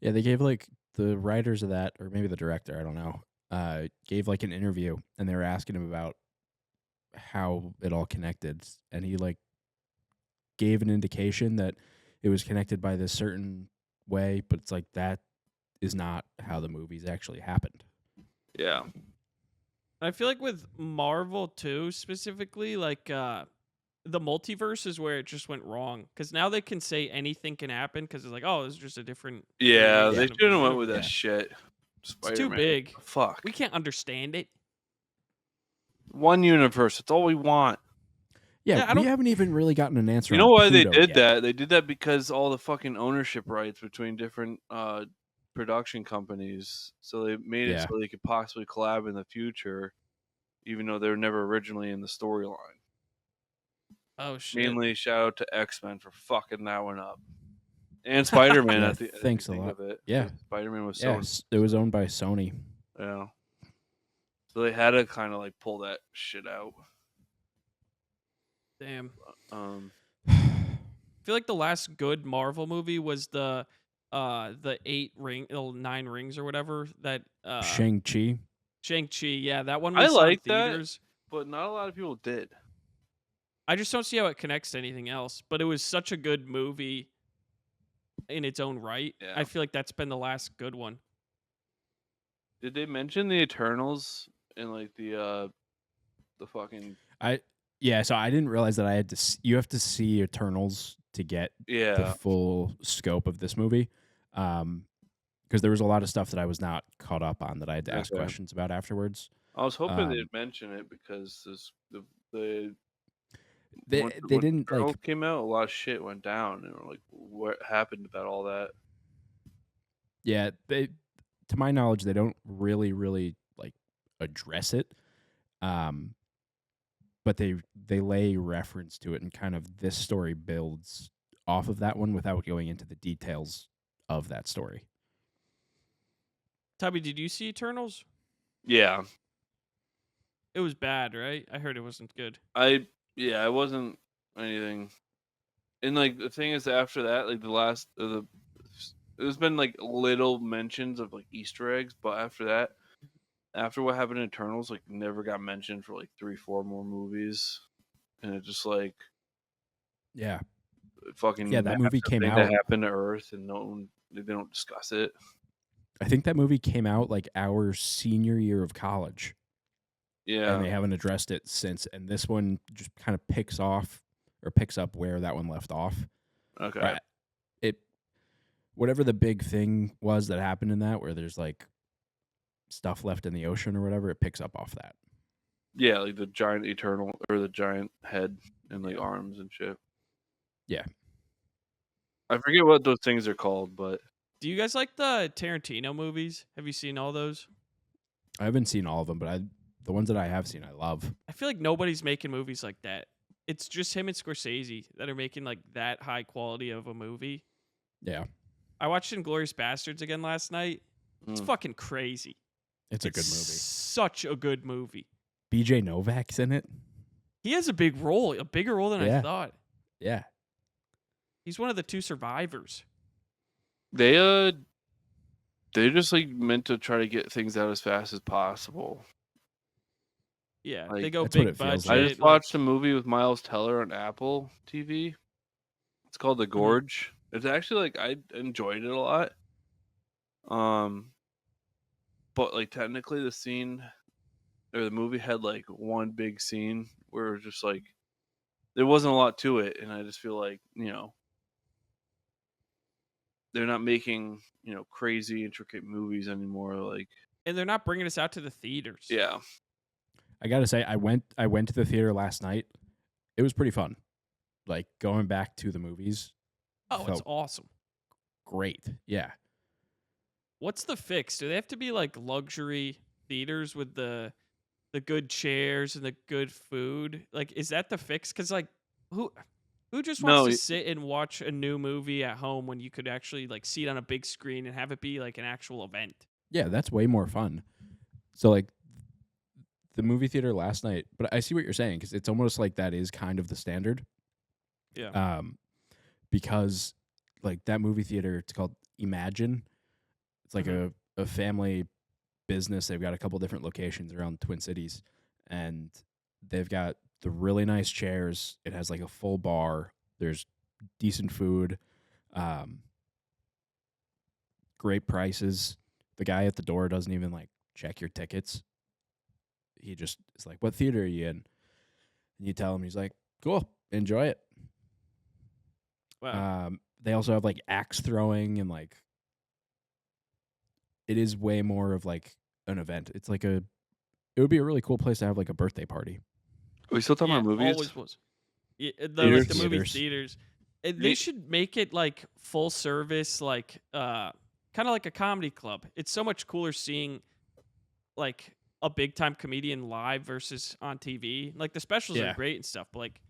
Yeah, they gave like the writers of that, or maybe the director, I don't know, gave like an interview, and they were asking him about how it all connected, and he like gave an indication that it was connected by this certain way, but it's like that is not how the movies actually happened. yeah, I feel like with Marvel too, specifically, like the multiverse is where it just went wrong. Because now they can say anything can happen because it's like, oh, it's just a different. yeah, variation they of the shouldn't have went with that Yeah. shit. It's Spider-Man. too big. Fuck. We can't understand it. One universe. That's all we want. Yeah, Yeah, I we don't- haven't even really gotten an answer. You know on why they Pluto did yet. that? They did that because all the fucking ownership rights between different production companies. So they made it Yeah. so they could possibly collab in the future, even though they were never originally in the storyline. Oh shit. Mainly shout out to X-Men for fucking that one up. And Spider-Man Yeah, at the thanks a think lot. of it. Yeah. Spider-Man was Yeah, Sony. it was owned by Sony. Yeah. So they had to kind of like pull that shit out. Damn. Um, I feel like the last good Marvel movie was the 9 rings or whatever that Shang-Chi. Shang-Chi. Yeah, that one I we saw in like that. theaters. but not a lot of people did. I just don't see how it connects to anything else. But it was such a good movie in its own right. Yeah. I feel like that's been the last good one. Did they mention the Eternals in like the fucking So I didn't realize that I had to. You have to see Eternals to get the yeah? full scope of this movie, because there was a lot of stuff that I was not caught up on that I had to ask Okay. questions about afterwards. I was hoping they'd Um, mention it because the They when didn't Eternals like. came out, a lot of shit went down, and we're like, what happened about all that? Yeah, to my knowledge, they don't really like address it. But they lay reference to it, and kind of this story builds off of that one without going into the details of that story. Tubby, did you see Eternals? Yeah, It was bad, right? I heard it wasn't good. it wasn't anything. And like the thing is, after that, like there's been like little mentions of like Easter eggs, but after that, after what happened in Eternals, like never got mentioned for like 3-4 more movies, and it just like Yeah, fucking Yeah, that movie massive came thing out. that happened to Earth, and they don't discuss it. I think that movie came out like our senior year of college, Yeah, and they haven't addressed it since. And this one just kind of picks up where that one left off. okay, Right. Whatever the big thing was that happened in that, where there's like stuff left in the ocean or whatever, it picks up off that. yeah, like the giant Eternal or the giant head and like arms and shit. Yeah. I forget what those things are called, but Do you guys like the Tarantino movies? Have you seen all those? I haven't seen all of them, but the ones that I have seen, I love. I feel like nobody's making movies like that. It's just him and Scorsese that are making like that high quality of a movie. Yeah, I watched Inglourious Bastards again last night. It's fucking crazy. it's a good movie. Such a good movie. BJ Novak's in it. He has a big role, a bigger role than I Yeah. thought. Yeah, He's one of the 2 survivors. they're just like meant to try to get things out as fast as possible. Yeah, Like, they go that's what big it feels budget. like. I just watched a movie with Miles Teller on Apple TV. It's called The Gorge. It's actually like I enjoyed it a lot. But like technically the scene or the movie had like one big scene where it was just like there wasn't a lot to it, and I just feel like, they're not making, crazy intricate movies anymore, like And they're not bringing us out to the theaters. yeah. I gotta say, I went to the theater last night. It was pretty fun. Like going back to the movies, Oh, it's felt awesome. great. Yeah, What's the fix? Do they have to be like luxury theaters with the the good chairs and the good food. Like, is that the fix? Because like, who who just wants No, to sit and watch a new movie at home when you could actually like see it on a big screen and have it be like an actual event? Yeah, that's way more fun. So like the movie theater last night, but I see what you're saying because it's almost like that is kind of the standard. Yeah. Because like that movie theater, it's called Imagine. It's like a family business. They've got a couple different locations around the Twin Cities, and they've got the really nice chairs. It has like a full bar. There's decent food, great prices. The guy at the door doesn't even like check your tickets. He just is like, "What theater are you in?" And you tell him, he's like, "Cool, enjoy it." Wow. They also have like axe throwing and like it is way more of like an event. It's like it would be a really cool place to have like a birthday party. Are we still talking Yeah, about movies? always was. Yeah, Theaters? the movie Theaters. theaters. They They- should make it like full service, like kind of like a comedy club. It's so much cooler seeing like a big time comedian live versus on TV. Like the specials are Yeah. great and stuff, but like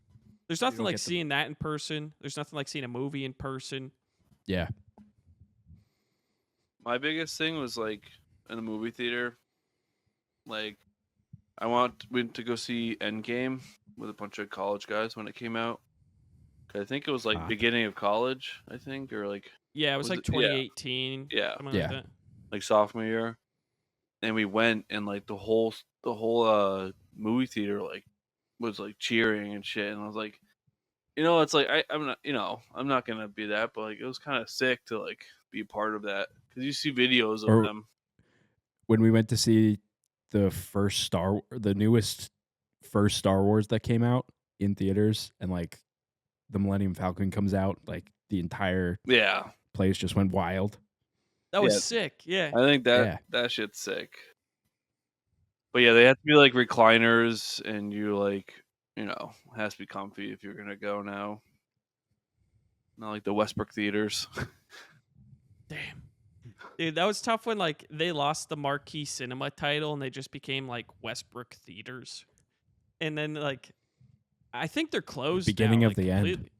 there's You nothing don't like get the- seeing that in person. There's nothing like seeing a movie in person. Yeah. My biggest thing was like in the movie theater, like went to go see Endgame with a bunch of college guys when it came out. 'Cause I think it was like Ah. beginning of college, I think, or like Yeah, it was, Was like it- yeah. 2018. Yeah. Something Yeah. like that. like sophomore year, and we went and like the whole movie theater like was like cheering and shit, and I was like, it's like I'm not I'm not gonna be that, but like it was kind of sick to like be a part of that because you see videos of Or- them. When we went to see the newest first Star Wars that came out in theaters, and like the Millennium Falcon comes out, like the entire Yeah, place just went wild. That was Yeah. sick. Yeah. I think that shit's sick. But yeah, they have to be like recliners, and you like it has to be comfy if you're gonna go now. Not like the Westbrook theaters. Damn. Dude, that was tough when like they lost the Marquee Cinema title and they just became like Westbrook Theaters. And then like I think they're closed. Beginning now, of like, the end. completely.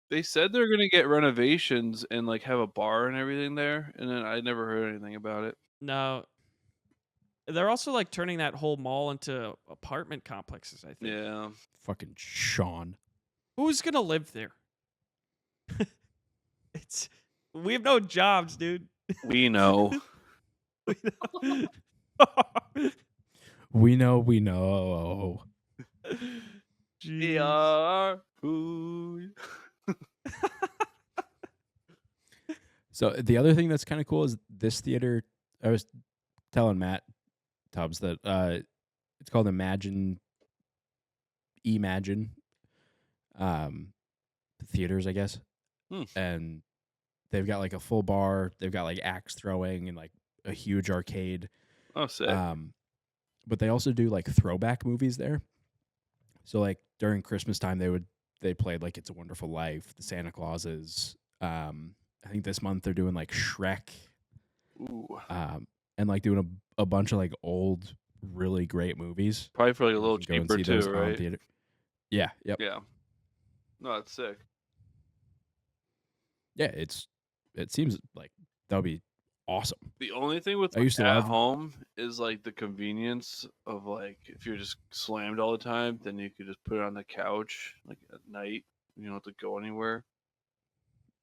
They said they're gonna get renovations and like have a bar and everything there, and then I never heard anything about it. No. They're also like turning that whole mall into apartment complexes, I think. Yeah, Fucking Sean. Who's gonna live there? We have no jobs, dude. we know. We know. We Jeez. are who. So the other thing that's kind of cool is this theater. I was telling Matt Tubbs that it's called Imagine theaters, I guess. And they've got like a full bar. They've got like axe throwing and like a huge arcade. Oh, sick. But they also do like throwback movies there. So like during Christmas time, they played like It's a Wonderful Life, the Santa Clauses. I think this month they're doing like Shrek, Ooh, and like doing a bunch of like old, really great movies. probably for like a You little can go and cheaper see those too, on right? theater. Yeah. Yep. Yeah. No, that's sick. Yeah. It seems like that would be awesome. The only thing with I used to at love- home is like the convenience of like if you're just slammed all the time, then you could just put it on the couch like at night. You don't have to go anywhere.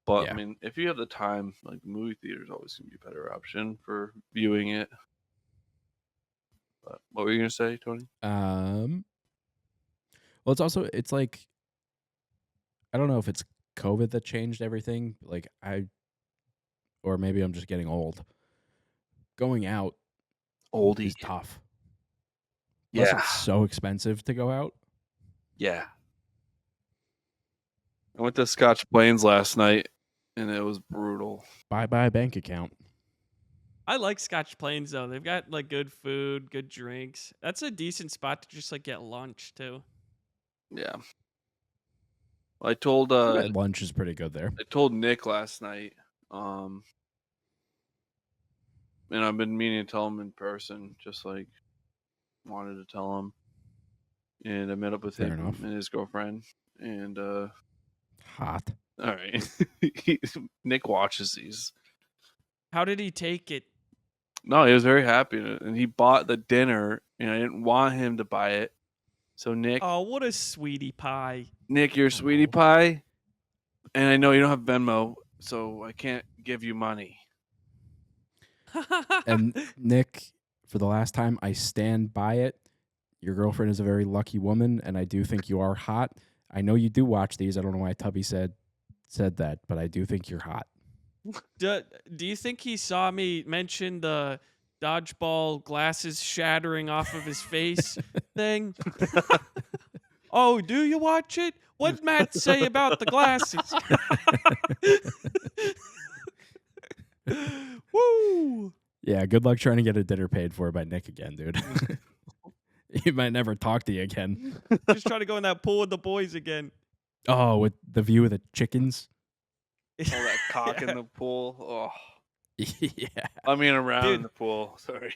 But Yeah. I mean, if you have the time, like the movie theater is always gonna be a better option for viewing it. But what were you gonna say, Tony? Well, it's like I don't know if it's COVID that changed everything. Like or maybe I'm just getting old. Going out Oldie. is tough. Plus Yeah. it's so expensive to go out. Yeah. I went to Scotch Plains last night, and it was brutal. Bye bank account. I like Scotch Plains though. They've got like good food, good drinks. That's a decent spot to just like get lunch too. Yeah. I told Lunch is pretty good there. I told Nick last night, and I've been meaning to tell him in person, just like wanted to tell him, and I met up with Fair him enough. and his girlfriend. And Hot. all right, Nick watches these. How did he take it? No, he was very happy, and he bought the dinner, and I didn't want him to buy it. So Nick, Oh, what a sweetie pie. Nick, you're a sweetie Aw. pie, and I know you don't have Venmo, so I can't give you money. And Nick, for the last time, I stand by it. Your girlfriend is a very lucky woman, and I do think you are hot. I know you do watch these. I don't know why Tubby said that, but I do think you're hot. do you think he saw me mention the dodgeball glasses shattering off of his face thing? Oh, do you watch it? What'd Matt say about the glasses? Woo! Yeah, good luck trying to get a dinner paid for by Nick again, dude. He might never talk to you again. Just trying to go in that pool with the boys again. Oh, with the view of the chickens? All that cock in Yeah. the pool. Oh, Yeah. I mean around Dude. the pool. Sorry.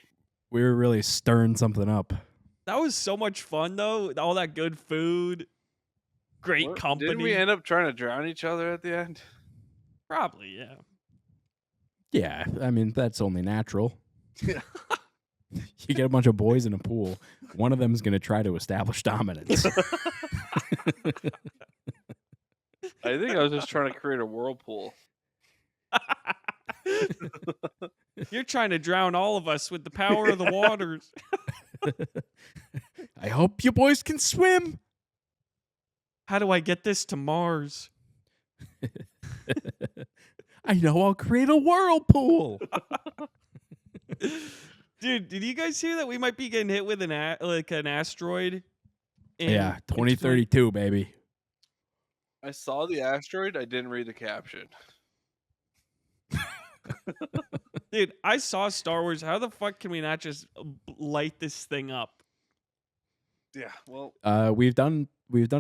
We were really stirring something up. That was so much fun, though. All that good food, great company. Didn't we end up trying to drown each other at the end? Probably, yeah. Yeah, I mean, that's only natural. Yeah. You get a bunch of boys in a pool. One of them is going to try to establish dominance. I think I was just trying to create a whirlpool. You're trying to drown all of us with the power of the waters. I hope you boys can swim. How do I get this to Mars? I know I'll create a whirlpool. Dude, did you guys hear that we might be getting hit with an asteroid? Yeah, in 2032, baby. I saw the asteroid. I didn't read the caption. Dude, I saw Star Wars. How the fuck can we not just light this thing up? Yeah. Well, We've done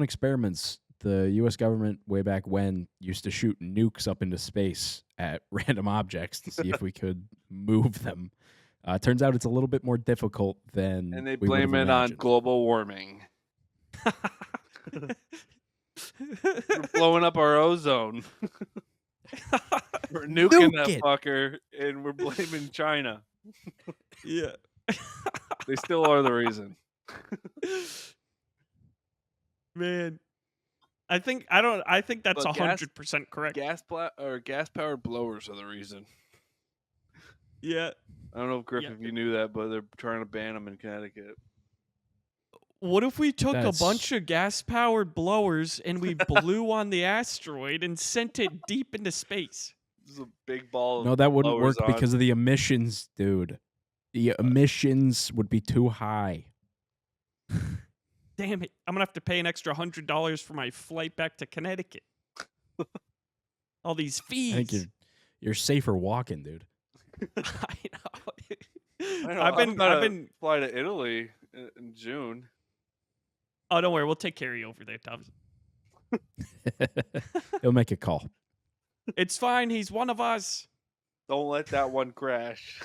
experiments. The U.S. government, way back when, used to shoot nukes up into space at random objects to see if we could move them. Turns out it's a little bit more difficult than and they we would have blame it on imagined. global warming. We're blowing up our ozone. We're nuking that Nuke it. fucker, and we're blaming China. Yeah. They still are the reason. Man. I think that's But gas- 100% correct. Gas-powered blowers are the reason. Yeah. I don't know if Griff, Yeah. if you knew that, but they're trying to ban them in Connecticut. What if we took That's- a bunch of gas-powered blowers and we blew on the asteroid and sent it deep into space? This is a big ball. No, that wouldn't blowers work on. because of the emissions, dude. The emissions would be too high. Damn it. I'm going to have to pay an extra $100 for my flight back to Connecticut. All these fees. I think you're safer walking, dude. I know. I know, I've gonna been fly to Italy in June. Oh, don't worry. We'll take care of you over there, Tubbs. He'll make a call. It's fine. He's one of us. Don't let that one crash.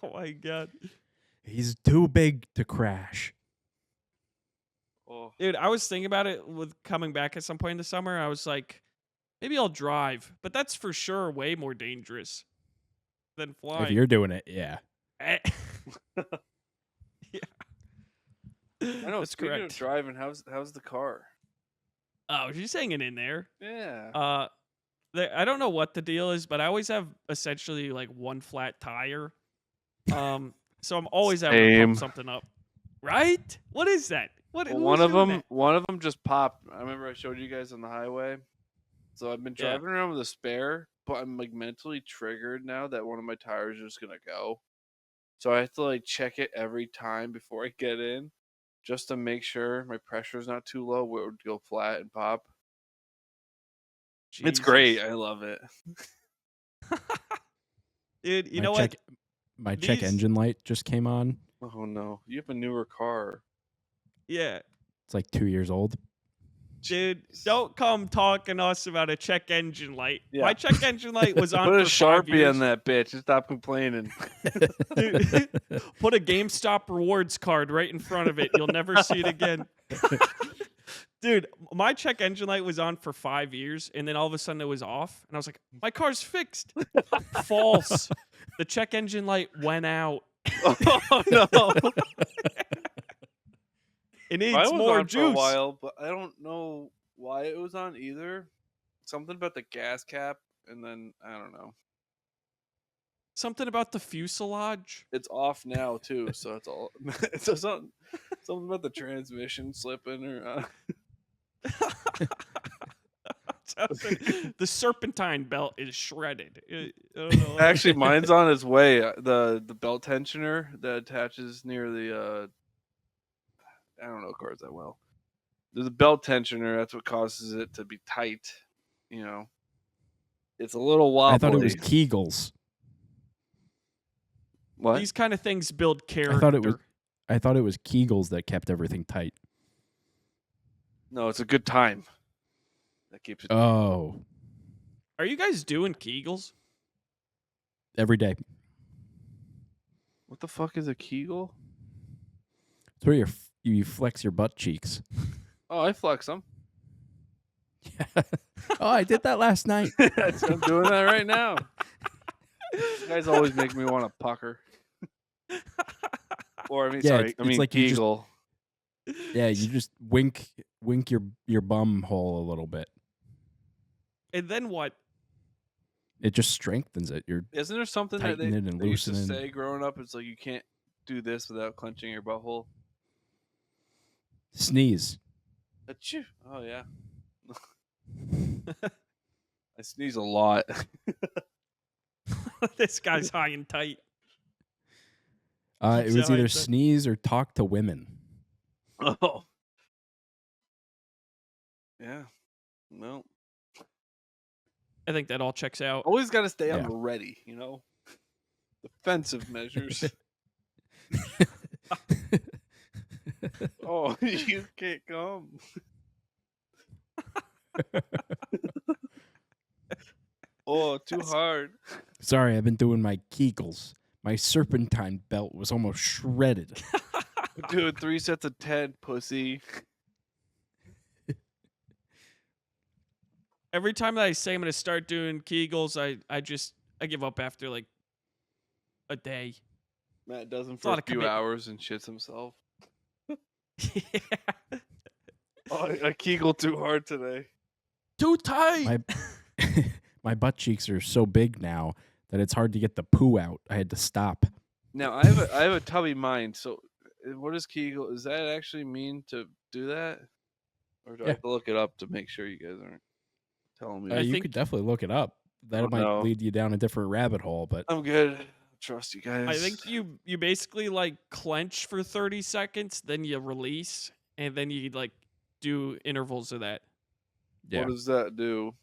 Oh, my God. He's too big to crash. Oh, Dude, I was thinking about it with coming back at some point in the summer. I was like, maybe I'll drive. But that's for sure way more dangerous than flying. If you're doing it, yeah. Yeah. I know. That's Speaking correct. of driving, how's the car? Oh, she's hanging in there. Yeah. I don't know what the deal is, but I always have essentially like one flat tire. So I'm always having to Same. pump something up. Right? What is that? What? Well, who's one of doing them, that? one of them just popped. I remember I showed you guys on the highway. So I've been Yeah. driving around with a spare, but I'm like mentally triggered now that one of my tires is just gonna go. So I have to like check it every time before I get in, just to make sure my pressure's not too low where it would go flat and pop. It's great. Jesus. I love it. Dude. You My know check, what? My check These- engine light just came on. Oh no, you have a newer car. Yeah. It's like 2 years old. Dude, don't come talking to us about a check engine light. Yeah. My check engine light was on Put a for 5 Sharpie years. on that bitch and stop complaining. Dude, put a GameStop rewards card right in front of it. You'll never see it again. Dude, my check engine light was on for 5 years, and then all of a sudden it was off, and I was like, my car's fixed. False. The check engine light went out. Oh no! It needs Mine was more on juice. for a while, but I don't know why it was on either. Something about the gas cap, and then I don't know. Something about the fuselage. It's off now too, so it's all. It's something about the transmission slipping or. The serpentine belt is shredded. I don't know. Actually, mine's on its way. The belt tensioner that attaches near the. I don't know cars that well. There's a belt tensioner. That's what causes it to be tight. You know, it's a little wobbly. I thought it was Kegels. What? These kind of things build character. I thought it was Kegels that kept everything tight. No, it's a good time. That keeps it. Oh, Are you guys doing Kegels? every day. What the fuck is a Kegel? It's where you flex your butt cheeks. Oh, I flex them. Oh, I did that last night. I'm doing that right now. You guys always make me want to pucker. Or I mean, Yeah, sorry, it's I mean like you just- Kegel. Yeah, you just wink your bum hole a little bit. And then what? It just strengthens it. You're Isn't there something that tighten it and they used to loosen it. say growing up? It's like you can't do this without clenching your butthole. sneeze. Achoo. Oh yeah. I sneeze a lot. This guy's high and tight. It Keeps was it either like that. sneeze or talk to women. Oh. Yeah. No. I think that all checks out. Always got to stay on Yeah. the ready, you know? Defensive measures. Oh, you can't come. Oh, too hard. Sorry, I've been doing my Kegels. My serpentine belt was almost shredded. Dude, 3 sets of 10, pussy. Every time that I say I'm going to start doing Kegels, I give up after like a day. Matt does them a for lot a of few commitment. hours and shits himself. Yeah. Oh, I Kegel too hard today. Too tight. My butt cheeks are so big now that it's hard to get the poo out. I had to stop. Now, I have a tubby mind, so what does Kegel, does that actually mean to do that? Or do I Yeah. have to look it up to make sure you guys aren't telling me? I You think- could definitely look it up. That Oh, might no. lead you down a different rabbit hole, but I'm good. Trust you guys. I think you basically like clench for 30 seconds, then you release, and then you like do intervals of that. yeah. What does that do?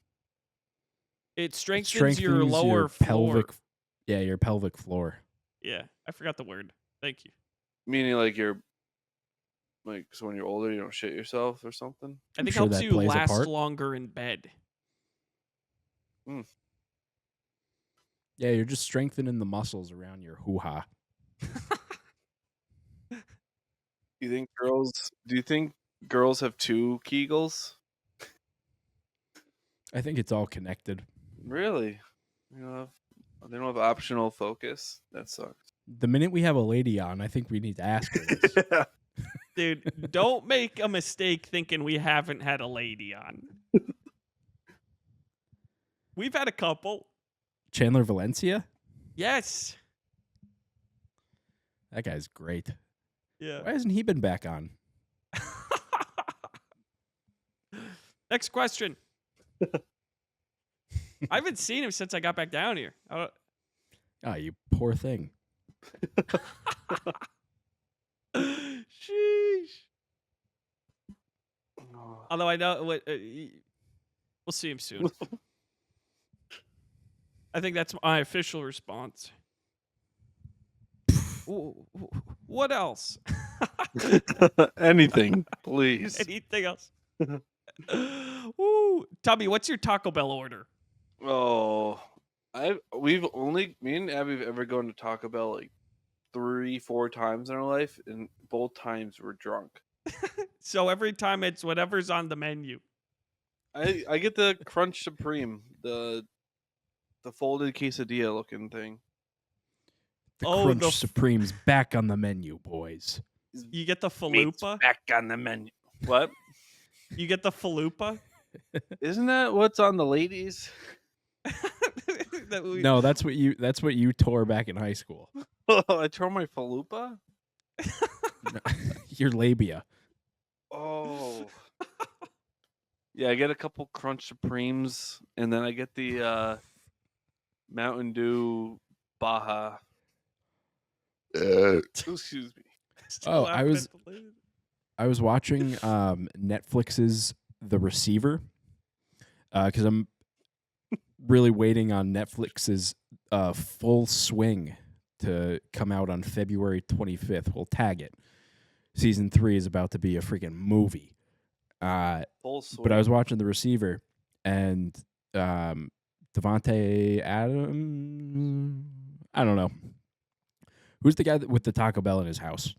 It It strengthens your lower floor. pelvic. Yeah, your pelvic floor. Yeah, I forgot the word. Thank you. Meaning like you're like so when you're older you don't shit yourself or something? I I'm think sure helps that you plays a last part. longer in bed. Yeah, you're just strengthening the muscles around your hoo-ha. Do you think girls have 2 Kegels? I think it's all connected. Really? They don't have optional focus? That sucks. The minute we have a lady on, I think we need to ask her this. Dude, don't make a mistake thinking we haven't had a lady on. We've had a couple. Chandler Valencia? Yes. That guy's great. Yeah. Why hasn't he been back on? Next question. I haven't seen him since I got back down here. Oh, you poor thing. Sheesh. Although I know what we'll see him soon. I think that's my official response. What else? Anything, please. Anything else? Ooh, Tubby, what's your Taco Bell order? Oh, me and Abby have ever gone to Taco Bell like 3-4 times in our life, and both times we're drunk. So every time it's whatever's on the menu. I get the Crunch Supreme, the folded quesadilla looking thing. The Oh, Crunch the Supreme's back on the menu, boys. You get the Meat's falupa. back on the menu. What? You get the falupa. Isn't that what's on the ladies? That we- No, that's what you tore back in high school. I tore my falupa. Your labia. Oh. Yeah, I get a couple Crunch Supremes, and then I get the Mountain Dew Baja. Excuse me. Still Oh, laughing at the lady. I was watching Netflix's The Receiver because I'm really waiting on Netflix's Full Swing to come out on February 25th. We'll tag it. Season 3 is about to be a freaking movie. Full swing. But I was watching The Receiver, and Davante Adams, I don't know. Who's the guy with the Taco Bell in his house?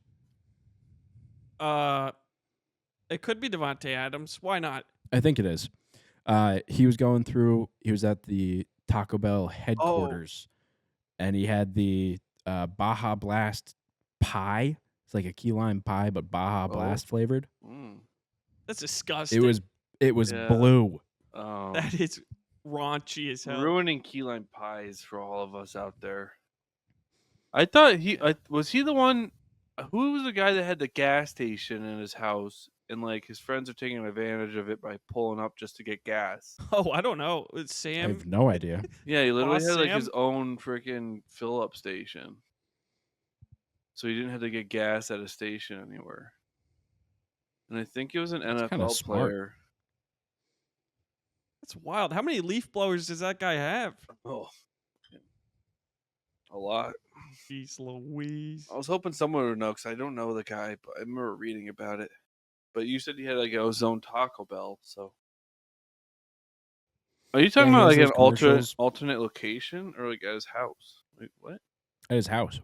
It could be Davante Adams. Why not? I think it is. He was going through. He was at the Taco Bell headquarters, and he had the Baja Blast pie. It's like a key lime pie, but Baja Blast flavored. Mm. That's disgusting. It was Yeah. blue. That is raunchy as hell. Ruining key lime pies for all of us out there. I thought was he the one. Who was the guy that had the gas station in his house, and like his friends are taking advantage of it by pulling up just to get gas? Oh, I don't know. It's I Sam. have no idea. Yeah, he literally Boss had like Sam? his own freaking fill up station, so he didn't have to get gas at a station anywhere. And I think he was an That's kinda NFL smart. player. That's wild. How many leaf blowers does that guy have? Oh, a lot. Jeez Louise. I was hoping someone would know because I don't know the guy, but I remember reading about it. But you said he had like his own Taco Bell, so. Are you talking he about has like an those commercials. alternate location or like at his house? Wait, what? At his house.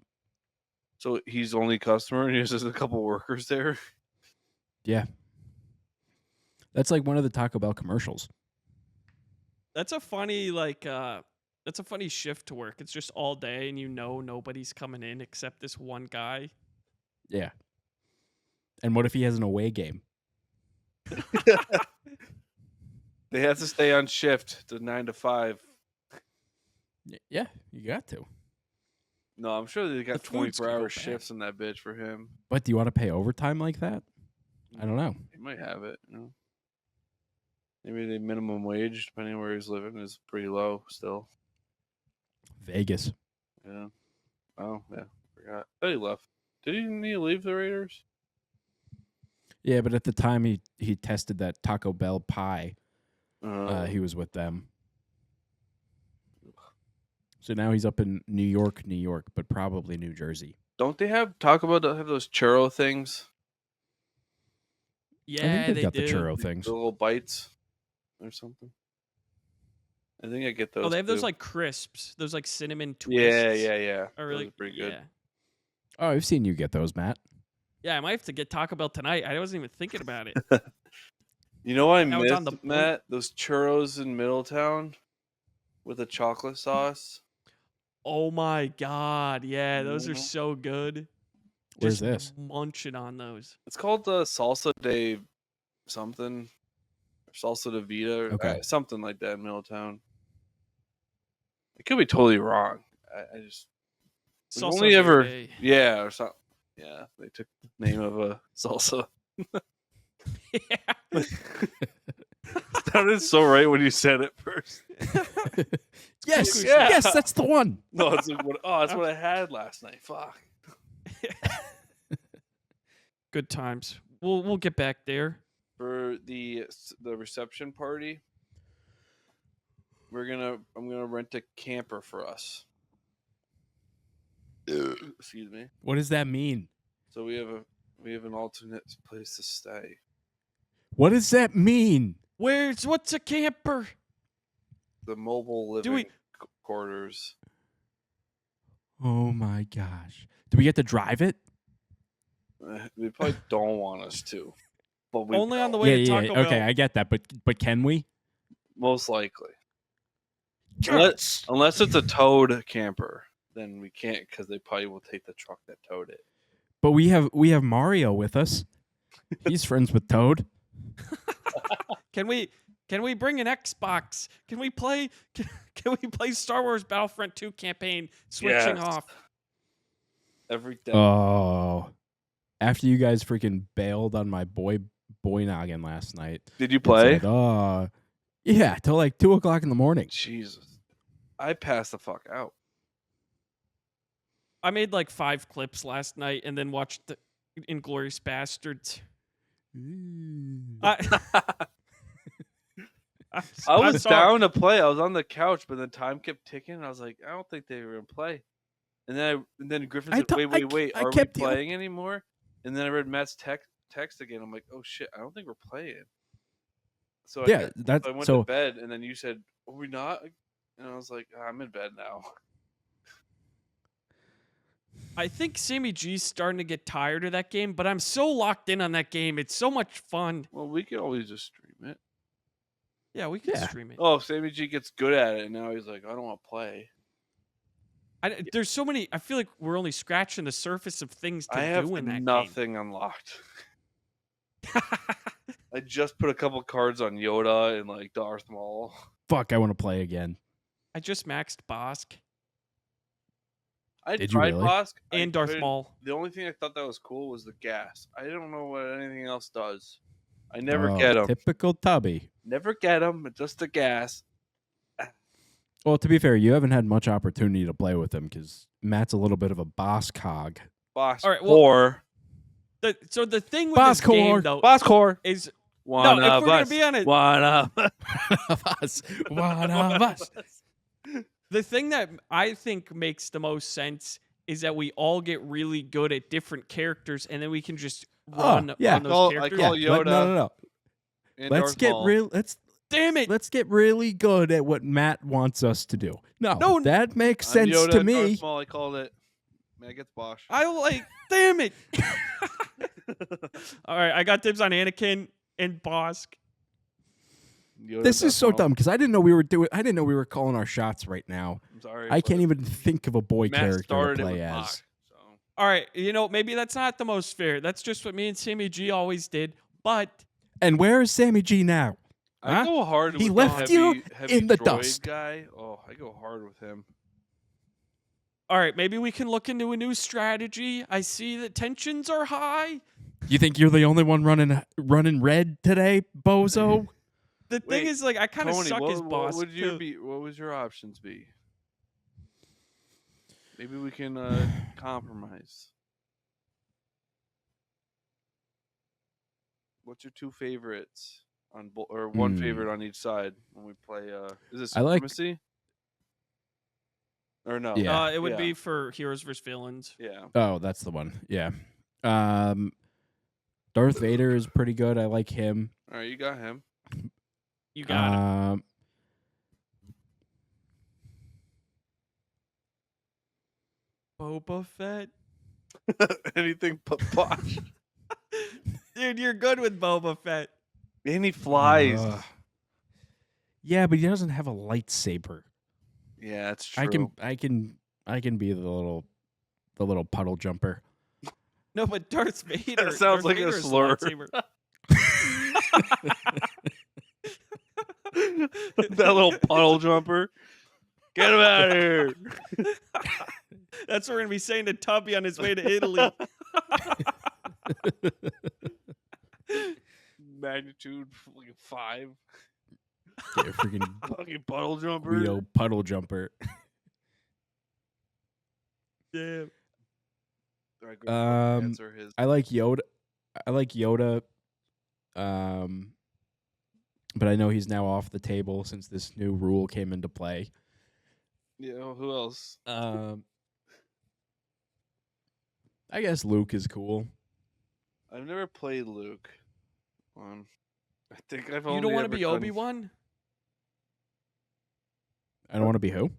So he's only customer and he has just a couple workers there? Yeah. That's like one of the Taco Bell commercials. That's a funny that's a funny shift to work. It's just all day and nobody's coming in except this one guy. Yeah. And what if he has an away game? They have to stay on shift to 9 to 5. Yeah, you got to. No, I'm sure they got The food's gonna 24-hour go bad. shifts in that bitch for him. But do you want to pay overtime like that? I don't know. He might have it. You know? Maybe the minimum wage, depending on where he's living, is pretty low still. Vegas. Yeah. Oh, yeah. Forgot. Oh, he left. Didn't he leave the Raiders? Yeah, but at the time he tested that Taco Bell pie, he was with them. So now he's up in New York, but probably New Jersey. Don't they have Taco Bell? Don't have those churro things? Yeah, I think they've they got do. the churro things. The little bites or something. I think I get those. Oh, they have those too. like crisps. Those like cinnamon twists. Yeah. Are Those really are pretty good. Yeah. Oh, I've seen you get those, Matt. Yeah, I might have to get Taco Bell tonight. I wasn't even thinking about it. You know what I Now it's on the missed, point. Matt? Those churros in Middletown with the chocolate sauce. Oh my god, yeah, those are Mhm. so good. Where's Just this? munching on those. It's called the Salsa de something. Salsa de Vida. Okay. Something like that in Middletown. It could be totally wrong. I just... We've Salsa only ever... verde. Yeah, or something. Yeah, they took the name of a salsa. Yeah. Sounded so right when you said it first. Yes, Yeah. yes, that's the one. No, it's like that's what I had last night. Fuck. Good times. We'll get back there. For the reception party, I'm gonna rent a camper for us. Excuse me. What does that mean? So we have an alternate place to stay. What does that mean? What's a camper? The mobile living Do we? quarters. Oh my gosh. Do we get to drive it? They probably don't want us to, but we Only on the will, way to Taco Bell. Okay, I get that, but can we? most likely. Yes. Unless it's a towed camper, then we can't because they probably will take the truck that towed it. But we have Mario with us. He's friends with Toad. Can we bring an Xbox? Can we play Star Wars Battlefront 2 campaign switching Yes. off? Every day. Oh. After you guys freaking bailed on my boy noggin last night. Did you it play? said, yeah, till like 2:00 in the morning. Jesus. I passed the fuck out. I made like 5 clips last night and then watched the Inglourious Bastards. I I was saw- down to play. I was on the couch, but the time kept ticking. And I was like, I don't think they were gonna play. And then Griffin I said, thought- wait, I are we kept the- playing anymore? And then I read Matt's text again. I'm like, oh shit, I don't think we're playing. So Yeah, that's I went so to bed, and then you said, are we not? And I was like, I'm in bed now. I think Sammy G's starting to get tired of that game, but I'm so locked in on that game. It's so much fun. Well, we could always just stream it. Yeah, we can Yeah. stream it. Oh, Sammy G gets good at it, and now he's like, I don't want to play. There's so many. I feel like we're only scratching the surface of things to I have do in that nothing unlocked. I just put a couple cards on Yoda and like Darth Maul. fuck, I want to play again. I just maxed Bosk I Did you tried really? Bosk I and Darth couldn't- Maul. The only thing I thought that was cool was the gas. I don't know what anything else does. I never Oh, get them. Typical Tubby. Never get them. Just the gas. Well, to be fair, you haven't had much opportunity to play with him because Matt's a little bit of a boss cog. Boss All right, well, core. So the thing with Boss this game core. though Boss core. is One no. If of we're gonna us. be on it, One of us. One of us. One of us. the thing that I think makes the most sense is that we all get really good at different characters, and then we can just run yeah. on those I characters. call Yeah, Yoda. no. and Let's Darth get Maul. real. Let's get really good at what Matt wants us to do. No, that makes I'm sense Yoda to and me. Darth Maul, I called it. Matt gets Bosch. I like, damn it! All right, I got dibs on Anakin and Bosk. Yoda, This Darth is so Maul. dumb because I didn't know we were doing. I didn't know we were calling our shots right now. I'm sorry. I but can't even think of a boy Matt character to started it play with as. Bach, so. All right, maybe that's not the most fair. That's just what me and Sammy G always did. But And where is Sammy G now? I Huh? go hard He with left the you heavy in the droid dust. guy. Oh, I go hard with him. all right, maybe we can look into a new strategy. I see that tensions are high. You think you're the only one running red today, bozo? The thing Wait, is, like, I kind of Tony, suck as what boss. would you too. be? What would your options be? Maybe we can compromise. What's your two favorites on or one favorite on each side when we play? Is it I like- supremacy? Or no? Yeah. It would Yeah. be for heroes versus villains. Yeah. Oh, that's the one. Yeah. Darth Vader is pretty good. I like him. All right, you got him. You got it. Boba Fett. Anything but Bosch. Dude, you're good with Boba Fett. And he flies. Yeah, but he doesn't have a lightsaber. Yeah, that's true. I can be the little puddle jumper. No, but Darth Vader. sounds Darth like a Vader is the slur. lightsaber. That little puddle jumper. Get him out of here. That's what we're gonna be saying to Tubby on his way to Italy. Magnitude like 5. Yeah, freaking Fucking puddle jumper. Guido puddle jumper. Damn. All right, Griffin, Um, answer his. I like Yoda. But I know he's now off the table since this new rule came into play. Yeah, who else? I guess Luke is cool. I've never played Luke. I think I've You only don't want to ever be done- Obi-Wan? I don't want to be who?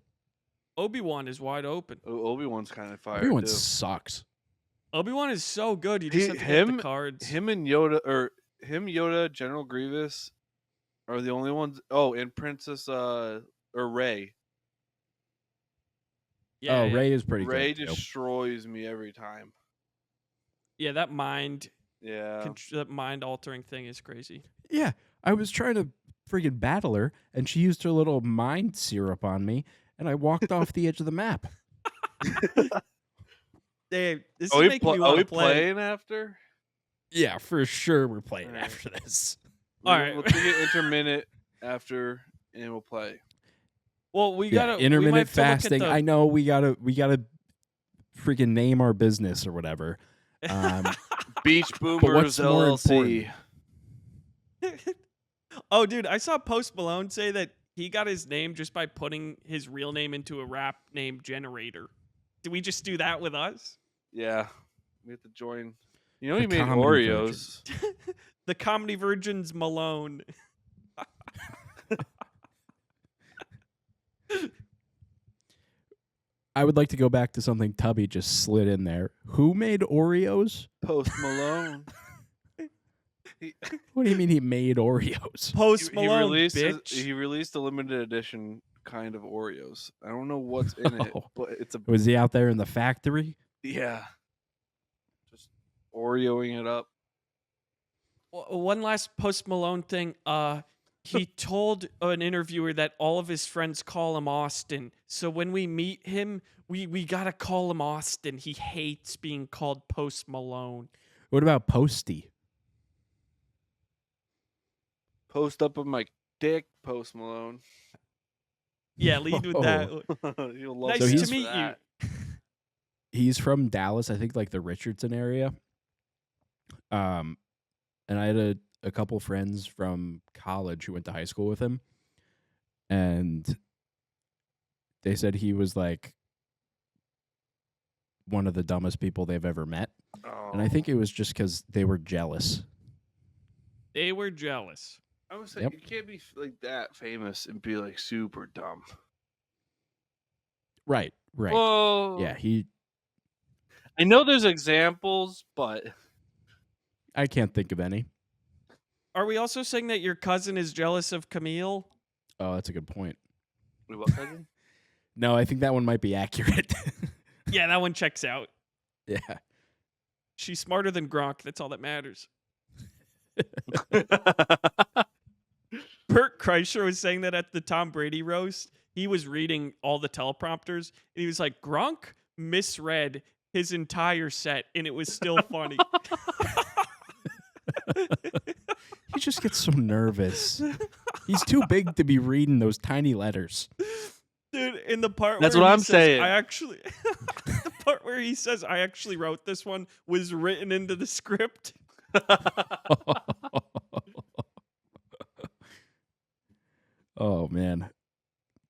Obi-Wan is wide open. Obi-Wan's kind of fire Everyone too. sucks. Obi-Wan is so good. You just have to get him- the cards. Him and Yoda, Yoda, General Grievous, are the only ones. Oh, and Princess or Rey. Yeah, yeah. Ray is pretty Rey good. too. destroys me every time. Yeah, that mind Yeah. that mind altering thing is crazy. Yeah, I was trying to friggin' battle her, and she used her little mind syrup on me, and I walked off the edge of the map. Dave, this Are is we, making me are want we to play. playing after? Yeah, for sure we're playing Alright. after this. All right. We'll take an intermittent after, and we'll play. Well, we Yeah, gotta intermittent we might have to look at fasting. the- I know we gotta freaking name our business or whatever. Beach Boomers what's more LLC. Oh, dude, I saw Post Malone say that he got his name just by putting his real name into a rap name generator. Did we just do that with us? Yeah, we have to join. You know, The he made comedy Oreos. The Comedy Virgins Malone. I would like to go back to something Tubby just slid in there. Who made Oreos? Post Malone. What do you mean he made Oreos? Post Malone, bitch. He released a limited edition kind of Oreos. I don't know what's in it, Oh. but it's a Was he out there in the factory? yeah. Just Oreoing it up. One last Post Malone thing. He told an interviewer that all of his friends call him Austin. So when we meet him, we gotta call him Austin. He hates being called Post Malone. What about Posty? Post up of my dick, Post Malone. Yeah, lead with that. You'll love Nice So that he's- to for meet that. you. He's from Dallas, I think, like the Richardson area. And I had a couple friends from college who went to high school with him, and they said he was like one of the dumbest people they've ever met. And I think it was just because they were jealous. They were jealous. I was saying Yep. you can't be like that famous and be like super dumb. Right. Well, Yeah, I know there's examples, but I can't think of any. Are we also saying that your cousin is jealous of Camille? Oh, that's a good point. wait, what cousin? No, I think that one might be accurate. Yeah, that one checks out. Yeah. She's smarter than Gronk. That's all that matters. Bert Kreischer was saying that at the Tom Brady roast. He was reading all the teleprompters, and he was like, Gronk misread his entire set, and it was still funny. He just gets so nervous. He's too big to be reading those tiny letters. Dude, in the part That's where what he I'm says, saying. I actually the part where he says I actually wrote this one was written into the script. Oh man.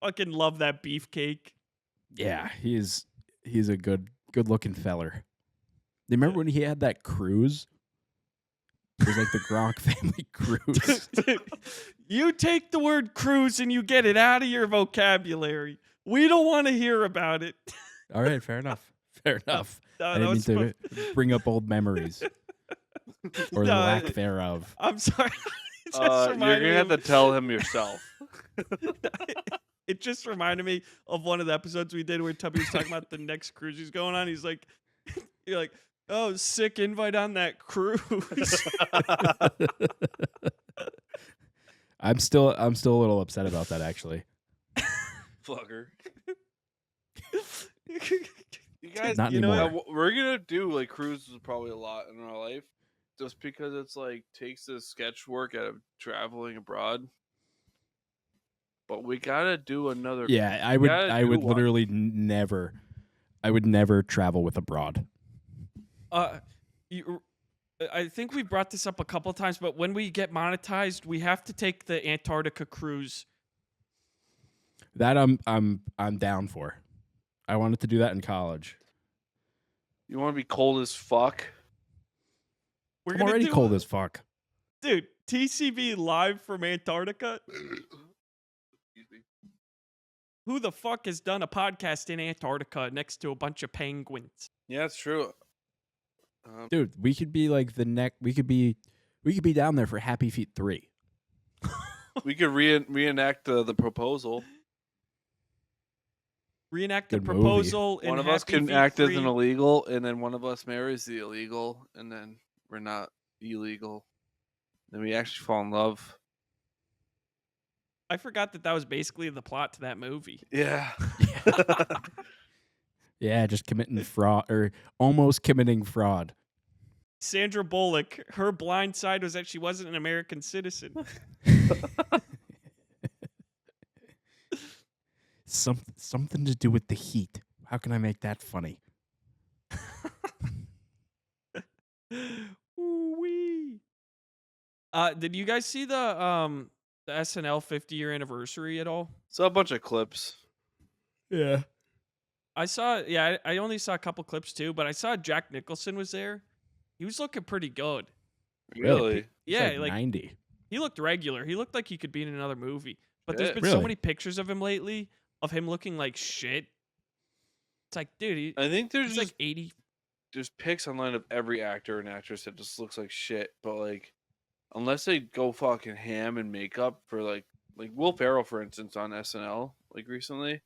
Fucking love that beefcake. Yeah, he's a good looking feller. You remember when he had that cruise? It was like the Gronk family cruise. Dude, you take the word cruise and you get it out of your vocabulary. We don't want to hear about it. All right, fair enough. Fair enough. No, I that didn't mean was to bring up old memories or the No, lack thereof. I'm sorry. It just You're reminded gonna me have to of- tell him yourself. It just reminded me of one of the episodes we did where Tubby was talking about the next cruise he's going on. He's like, you're like, oh, sick invite on that cruise. I'm still a little upset about that actually. Fucker. You guys, Not you know, anymore. we're gonna do like cruises probably a lot in our life, just because it's like takes the sketch work out of traveling abroad. But we gotta do another. Yeah, I gotta do would one. literally never. I would never travel with a broad. I think we brought this up a couple of times, but when we get monetized, we have to take the Antarctica cruise. That I'm down for. I wanted to do that in college. You want to be cold as fuck? We're I'm gonna already do cold as fuck. Dude, TCV live from Antarctica? Excuse me. Who the fuck has done a podcast in Antarctica next to a bunch of penguins? Yeah, it's true. Dude, we could be like we could be down there for Happy Feet 3. We could reenact the proposal. Good Reenact the movie. proposal. One in of us Happy can Feet act as 3. an illegal, and then one of us marries the illegal, and then we're not illegal. Then we actually fall in love. I forgot that was basically the plot to that movie. Yeah. Yeah, just committing fraud or almost committing fraud. Sandra Bullock, her blind side was that she wasn't an American citizen. Something to do with the heat. How can I make that funny? Ooh-wee. Did you guys see the SNL 50-year anniversary at all? So a bunch of clips. Yeah. I only saw a couple clips too, but I saw Jack Nicholson was there. He was looking pretty good. Really? Yeah, like like 90. he looked regular. He looked like he could be in another movie. But there's Shit. been so Really? many pictures of him lately of him looking like shit. It's like, dude, I think there's he's just like 80. there's pics online of every actor and actress that just looks like shit. But like, unless they go fucking ham and makeup for like Will Ferrell, for instance, on SNL like recently,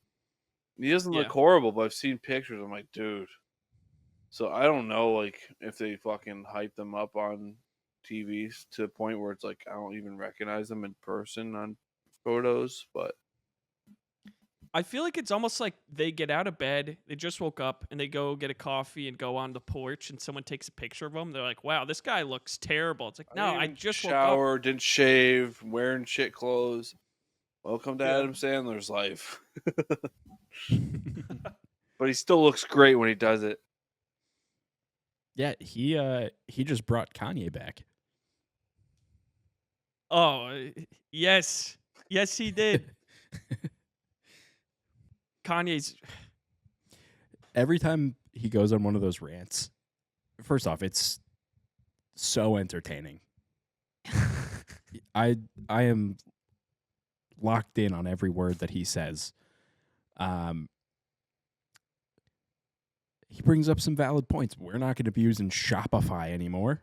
he doesn't look Yeah. horrible. But I've seen pictures. I'm like, dude. So I don't know, like if they fucking hype them up on TVs to the point where it's like I don't even recognize them in person on photos. But I feel like it's almost like they get out of bed, they just woke up, and they go get a coffee and go on the porch, and someone takes a picture of them. They're like, "Wow, this guy looks terrible." It's like, no, didn't I even just woke up. shower, didn't shave, wearing shit clothes. Welcome to Yeah. Adam Sandler's life. But he still looks great when he does it. Yeah, he just brought Kanye back. Oh, yes, yes, he did. Kanye's. Every time he goes on one of those rants, first off, it's so entertaining. I am locked in on every word that he says. He brings up some valid points. We're not going to be using Shopify anymore.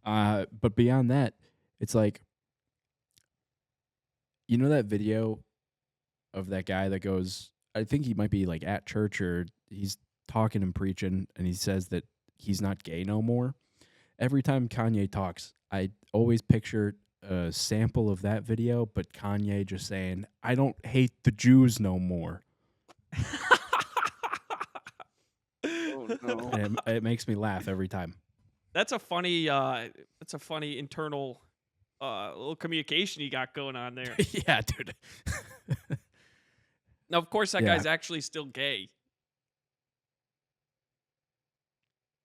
But beyond that, it's like, you know that video of that guy that goes, I think he might be like at church or he's talking and preaching, and he says that he's not gay no more. Every time Kanye talks, I always picture a sample of that video, but Kanye just saying, I don't hate the Jews no more. Oh no. And it makes me laugh every time. That's a funny internal little communication you got going on there. Yeah, dude. Now, of course, that Yeah. guy's actually still gay.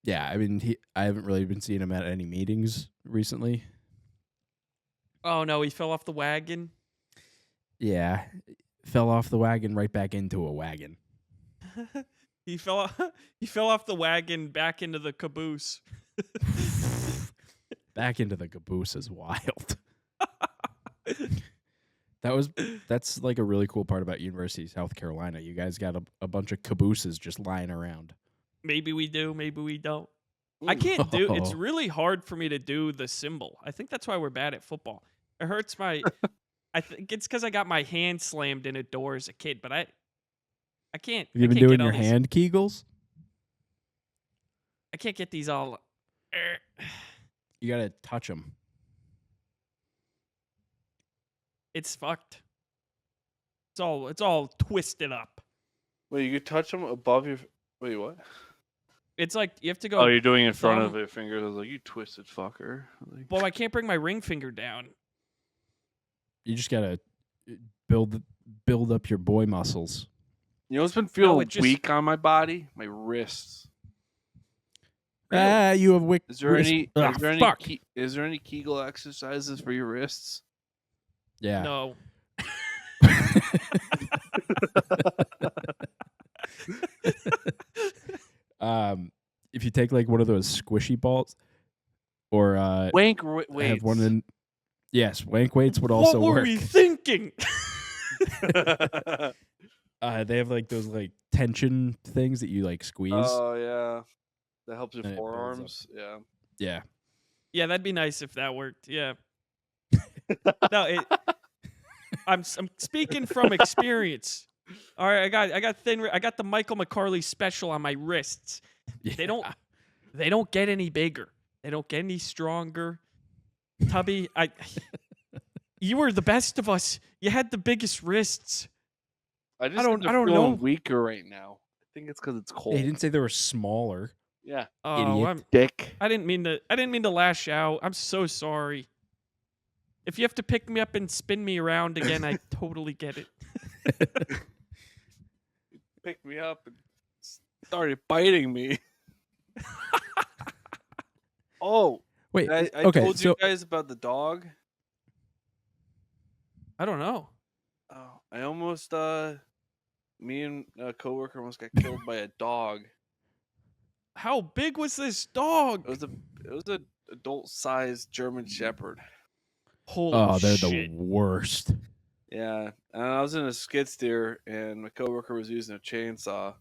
Yeah, I mean, I haven't really been seeing him at any meetings recently. Oh no, he fell off the wagon. Yeah, fell off the wagon right back into a wagon. He fell off the wagon back into the caboose. Back into the caboose is wild. That's like a really cool part about University of South Carolina. You guys got a bunch of cabooses just lying around. Maybe we do, maybe we don't. I can't do. It's Oh. really hard for me to do the symbol. I think that's why we're bad at football. It hurts my. I think it's because I got my hand slammed in a door as a kid, but I can't. Have you I been can't doing get all your these- hand kegels? I can't get these all. You gotta touch them. It's fucked. It's all twisted up. Wait, you could touch them above your. Wait, what? It's like you have to go. Oh, you're doing it in front of thumb- your fingers. I was like, you twisted fucker. Like, Well, I can't bring my ring finger down. You just gotta build up your boy muscles. you know what's been feeling it just- weak on my body? My wrists. Ah, you have wick. Is there wrist- any? Ah, Is there any? fuck. Is there any Kegel exercises for your wrists? Yeah. No. If you take like one of those squishy balls, or Wank have weights. one in. Yes, wank weights would What also were work. we thinking? They have like those like tension things that you like squeeze. Oh yeah, that helps your And it builds up. forearms. Yeah. Yeah. Yeah, that'd be nice if that worked. Yeah. No, I'm speaking from experience. All right, I got the Michael McCarley special on my wrists. They don't get any bigger. They don't get any stronger. Tubby, you were the best of us. You had the biggest wrists. I just don't feeling know. weaker right now. I think it's because it's cold. He didn't say they were smaller. Yeah. Oh, Idiot. Dick. I didn't mean to lash out. I'm so sorry. If you have to pick me up and spin me around again, I totally get it. Picked me up and started biting me. Oh, Wait. I okay. told you So guys about the dog. I don't know. Oh, I almost me and a coworker almost got killed by a dog. How big was this dog? It was a adult sized German Shepherd. Holy they're shit. the worst. Yeah, and I was in a skid steer, and my coworker was using a chainsaw.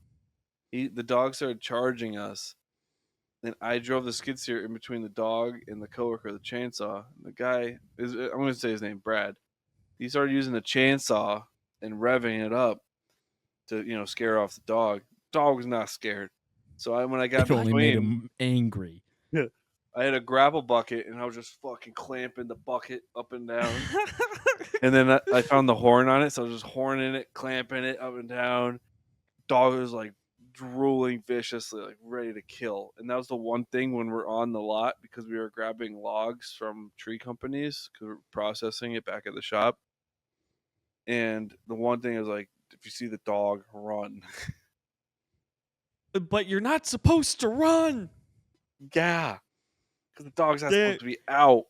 The dog started charging us, and I drove the skid steer in between the dog and the coworker, the chainsaw. And the guy I'm going to say his name, Brad. He started using the chainsaw and revving it up to scare off the dog. Dog was not scared, so when I got It only made between, him angry. I had a gravel bucket, and I was just fucking clamping the bucket up and down. And then I found the horn on it, so I was just horning it, clamping it up and down. Dog was like drooling viciously, like ready to kill. And that was the one thing when we're on the lot, because we were grabbing logs from tree companies, because we're processing it back at the shop. And the one thing is like, if you see the dog, run. But you're not supposed to run. Yeah, because the dog's not supposed to be out.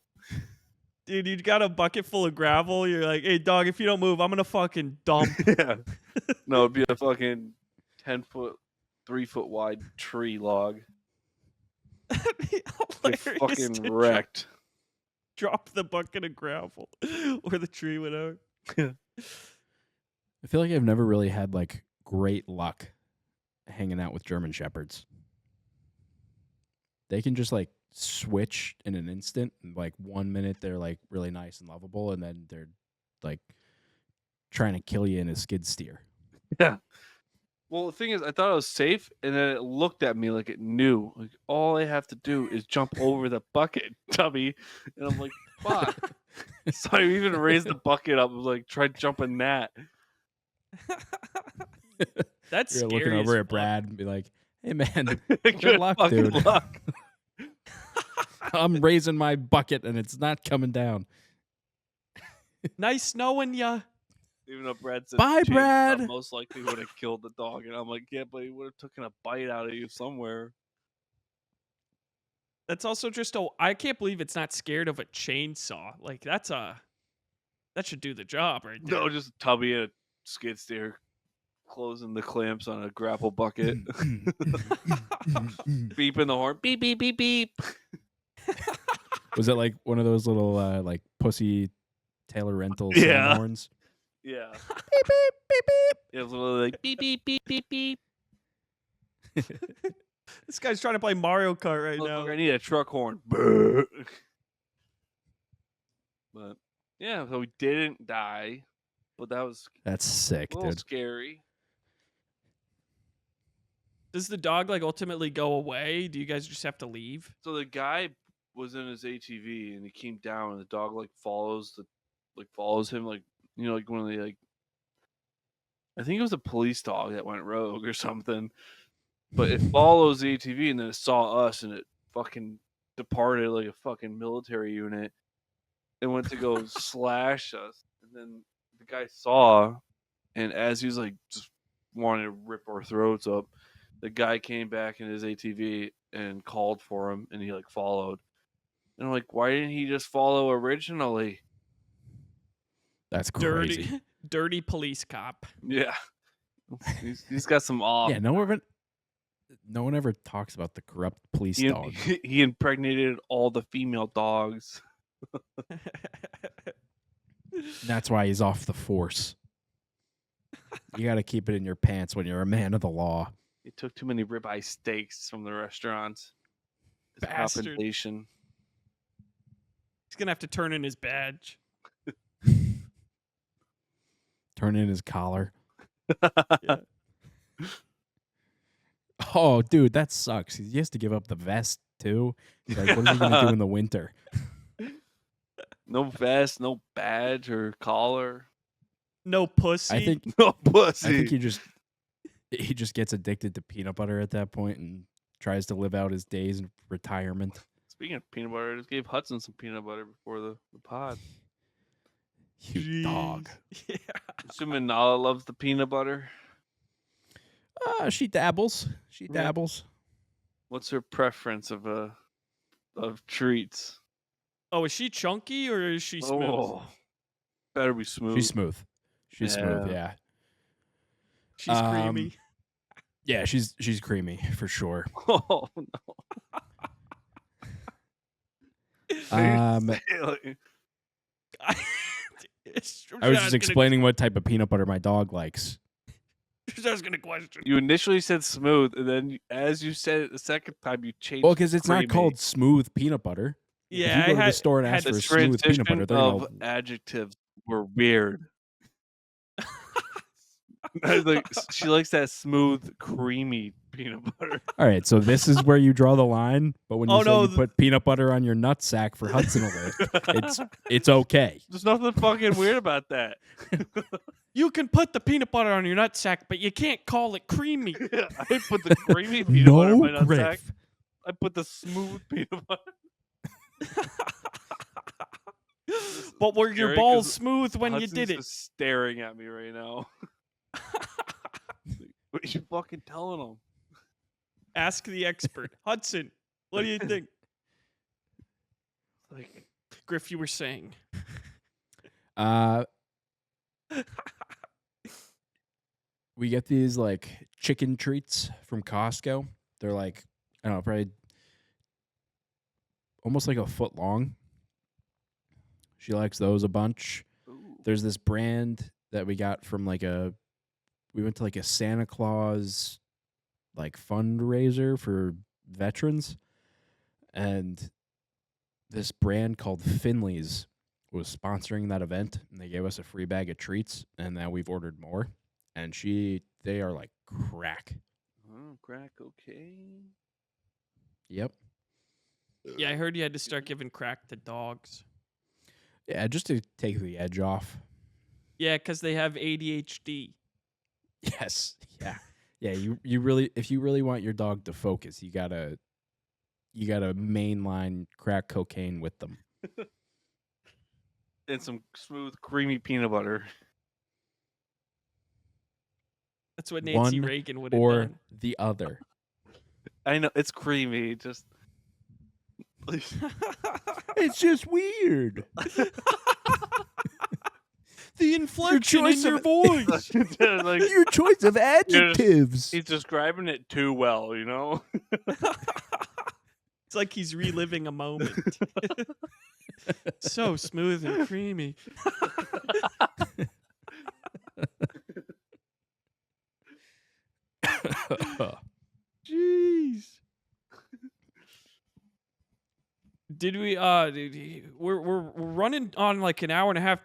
Dude, you got a bucket full of gravel. You're like, hey, dog, if you don't move, I'm going to fucking dump. Yeah. No, it'd be a fucking 10-foot, 3-foot wide tree log. That'd be Get hilarious fucking to wrecked. drop the bucket of gravel or the tree, whatever. I feel like I've never really had like great luck hanging out with German Shepherds. They can just like switch in an instant. Like 1 minute they're like really nice and lovable, and then they're like trying to kill you in a skid steer. Yeah. Well, the thing is, I thought I was safe, and then it looked at me like it knew. Like, all I have to do is jump over the bucket, Tubby. And I'm like, fuck. So I even raised the bucket up. I was like, try jumping that. That's You're scary. looking over as at Brad and be like, hey man, Good luck, fucking dude. luck. I'm raising my bucket and it's not coming down. Nice knowing ya. Even though Brad said Bye, chainsaw Brad. most likely would have killed the dog. And I'm like, yeah, but he would have taken a bite out of you somewhere. That's also just I can't believe it's not scared of a chainsaw. Like that should do the job right there. No, just Tubby and a skid steer closing the clamps on a grapple bucket. Beeping the horn. Beep, beep, beep, beep. Was it like one of those little like pussy Taylor Rental Yeah. horns? Yeah. Beep beep beep beep. It was literally like beep, beep, beep, beep, beep. This guy's trying to play Mario Kart right now. Motherfucker, I need a truck horn. But yeah, so we didn't die. But that was That's sick, a little dude. scary. Does the dog like ultimately go away? Do you guys just have to leave? So the guy was in his ATV and he came down and the dog follows him like one of the I think it was a police dog that went rogue or something. But it follows the ATV and then it saw us and it fucking departed like a fucking military unit and went to go slash us. And then the guy saw, and as he was like just wanting to rip our throats up, the guy came back in his ATV and called for him and he like followed. And I'm like, why didn't he just follow originally? That's crazy. Dirty police cop. Yeah. He's got some off. Yeah, no No one ever talks about the corrupt police He, dog. he impregnated all the female dogs. That's why he's off the force. You got to keep it in your pants when you're a man of the law. He took too many ribeye steaks from the restaurants. As Bastard. compensation. He's gonna have to turn in his badge. Turn in his collar. Yeah. Oh, dude, that sucks. He has to give up the vest too. Like, what is he gonna do in the winter? No vest, no badge or collar. No pussy. I think No pussy. I think he just gets addicted to peanut butter at that point and tries to live out his days in retirement. Speaking of peanut butter, I just gave Hudson some peanut butter before the pod. You dog. Yeah. Assuming Nala loves the peanut butter. She dabbles. She Yeah. dabbles. What's her preference of treats? Oh, is she chunky or is she smooth? Oh, better be smooth. She's smooth. She's smooth. Yeah. She's creamy. Yeah, she's creamy for sure. Oh no. I was just explaining what type of peanut butter my dog likes. I was gonna question. You initially said smooth, and then as you said it the second time, you changed. Well, because it's creamy. not called smooth peanut butter. Yeah, if you go to the store and had ask The for smooth peanut butter, transition they're of gonna. adjectives were weird. Like, she likes that smooth, creamy peanut butter. All right, so this is where you draw the line. But when you Oh, say no, you put peanut butter on your nutsack for Hudson to live, it's okay. There's nothing fucking weird about that. You can put the peanut butter on your nutsack, but you can't call it creamy. I put the creamy peanut butter in my No nutsack. Griff. I put the smooth peanut butter. But were your Scary balls 'cause smooth when you Hudson's did it? just staring at me right now. What are you fucking telling him? Ask the expert. Hudson, what do you think? Like, Griff, you were saying. We get these like chicken treats from Costco. They're like, I don't know, probably almost like a foot long. She likes those a bunch. ooh. There's this brand that we got from we went to like a Santa Claus like fundraiser for veterans, and this brand called Finley's was sponsoring that event, and they gave us a free bag of treats, and now we've ordered more, and they are like crack. Oh, crack cocaine. Yep. Yeah, I heard you had to start giving crack to dogs. Yeah, just to take the edge off. Yeah, because they have ADHD. Yes. Yeah. Yeah, you really, if you really want your dog to focus, you gotta mainline crack cocaine with them. And some smooth, creamy peanut butter. That's what Nancy One Reagan would have or done. the other. I know it's creamy. Just It's just weird. The inflection choice in your of- voice. like, Your choice of adjectives. he's describing it too well, you know. It's like he's reliving a moment. So smooth and creamy. Jeez. Did we we're running on like an hour and a half.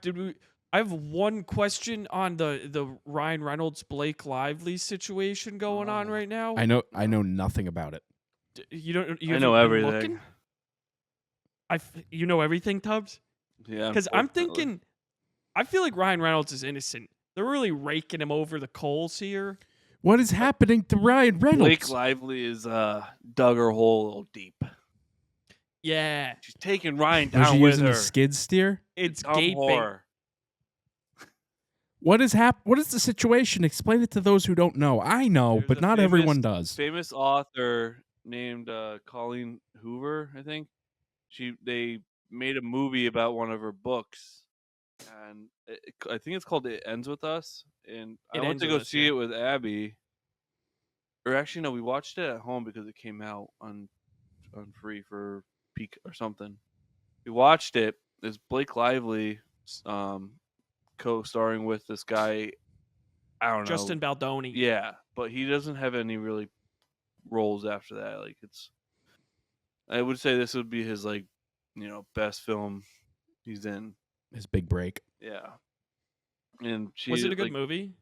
I have one question on the Ryan Reynolds Blake Lively situation going on right now. I know nothing about it. You don't you I know haven't been everything. looking? You know everything, Tubbs? Yeah. Because I'm unfortunately. thinking, I feel like Ryan Reynolds is innocent. They're really raking him over the coals here. What is happening to Ryan Reynolds? Blake Lively is dug her hole a little deep. Yeah, She's taking Ryan Was down she with using her. a skid steer? it's Dumb gaping. whore. What is the situation? Explain it to those who don't know. I know, There's but a not famous- everyone does. Famous author named Colleen Hoover, I think. They made a movie about one of her books, and I think it's called "It Ends with Us." And I It went Ends to with go Us, see yeah. it with Abby, or actually no, we watched it at home because it came out on free for Peak or something. We watched it. It's Blake Lively, co-starring with this guy. I don't know. Justin Baldoni. Yeah, but he doesn't have any really roles after that. Like I would say this would be his like, best film he's in. His big break. Yeah. And she Was it a good like, movie?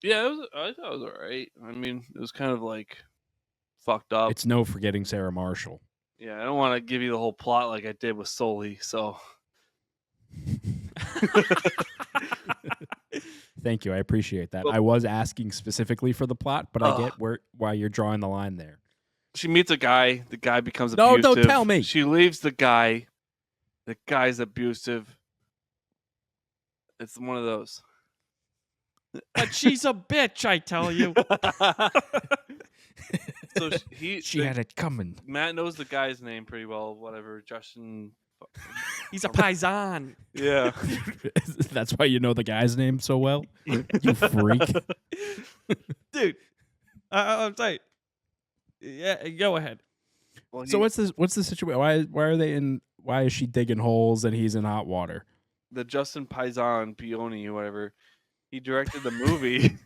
Yeah, I thought it was alright. I mean, it was kind of like fucked up. It's no forgetting Sarah Marshall. Yeah, I don't want to give you the whole plot like I did with Sully, so. Thank you. I appreciate that. Well, I was asking specifically for the plot, but I get why you're drawing the line there. She meets a guy. The guy becomes No, abusive. don't tell me. She leaves the guy. The guy's abusive. It's one of those. But she's a bitch, I tell you. So she had it coming. Matt knows the guy's name pretty well. Whatever, Justin. He's a paisan. Yeah. That's why you know the guy's name so well. You freak, Dude. I'm sorry. Yeah, go ahead. Well, So what's the situation? Why are they in? Why is she digging holes and he's in hot water? the Justin Paisan Pioni or whatever? He directed the movie,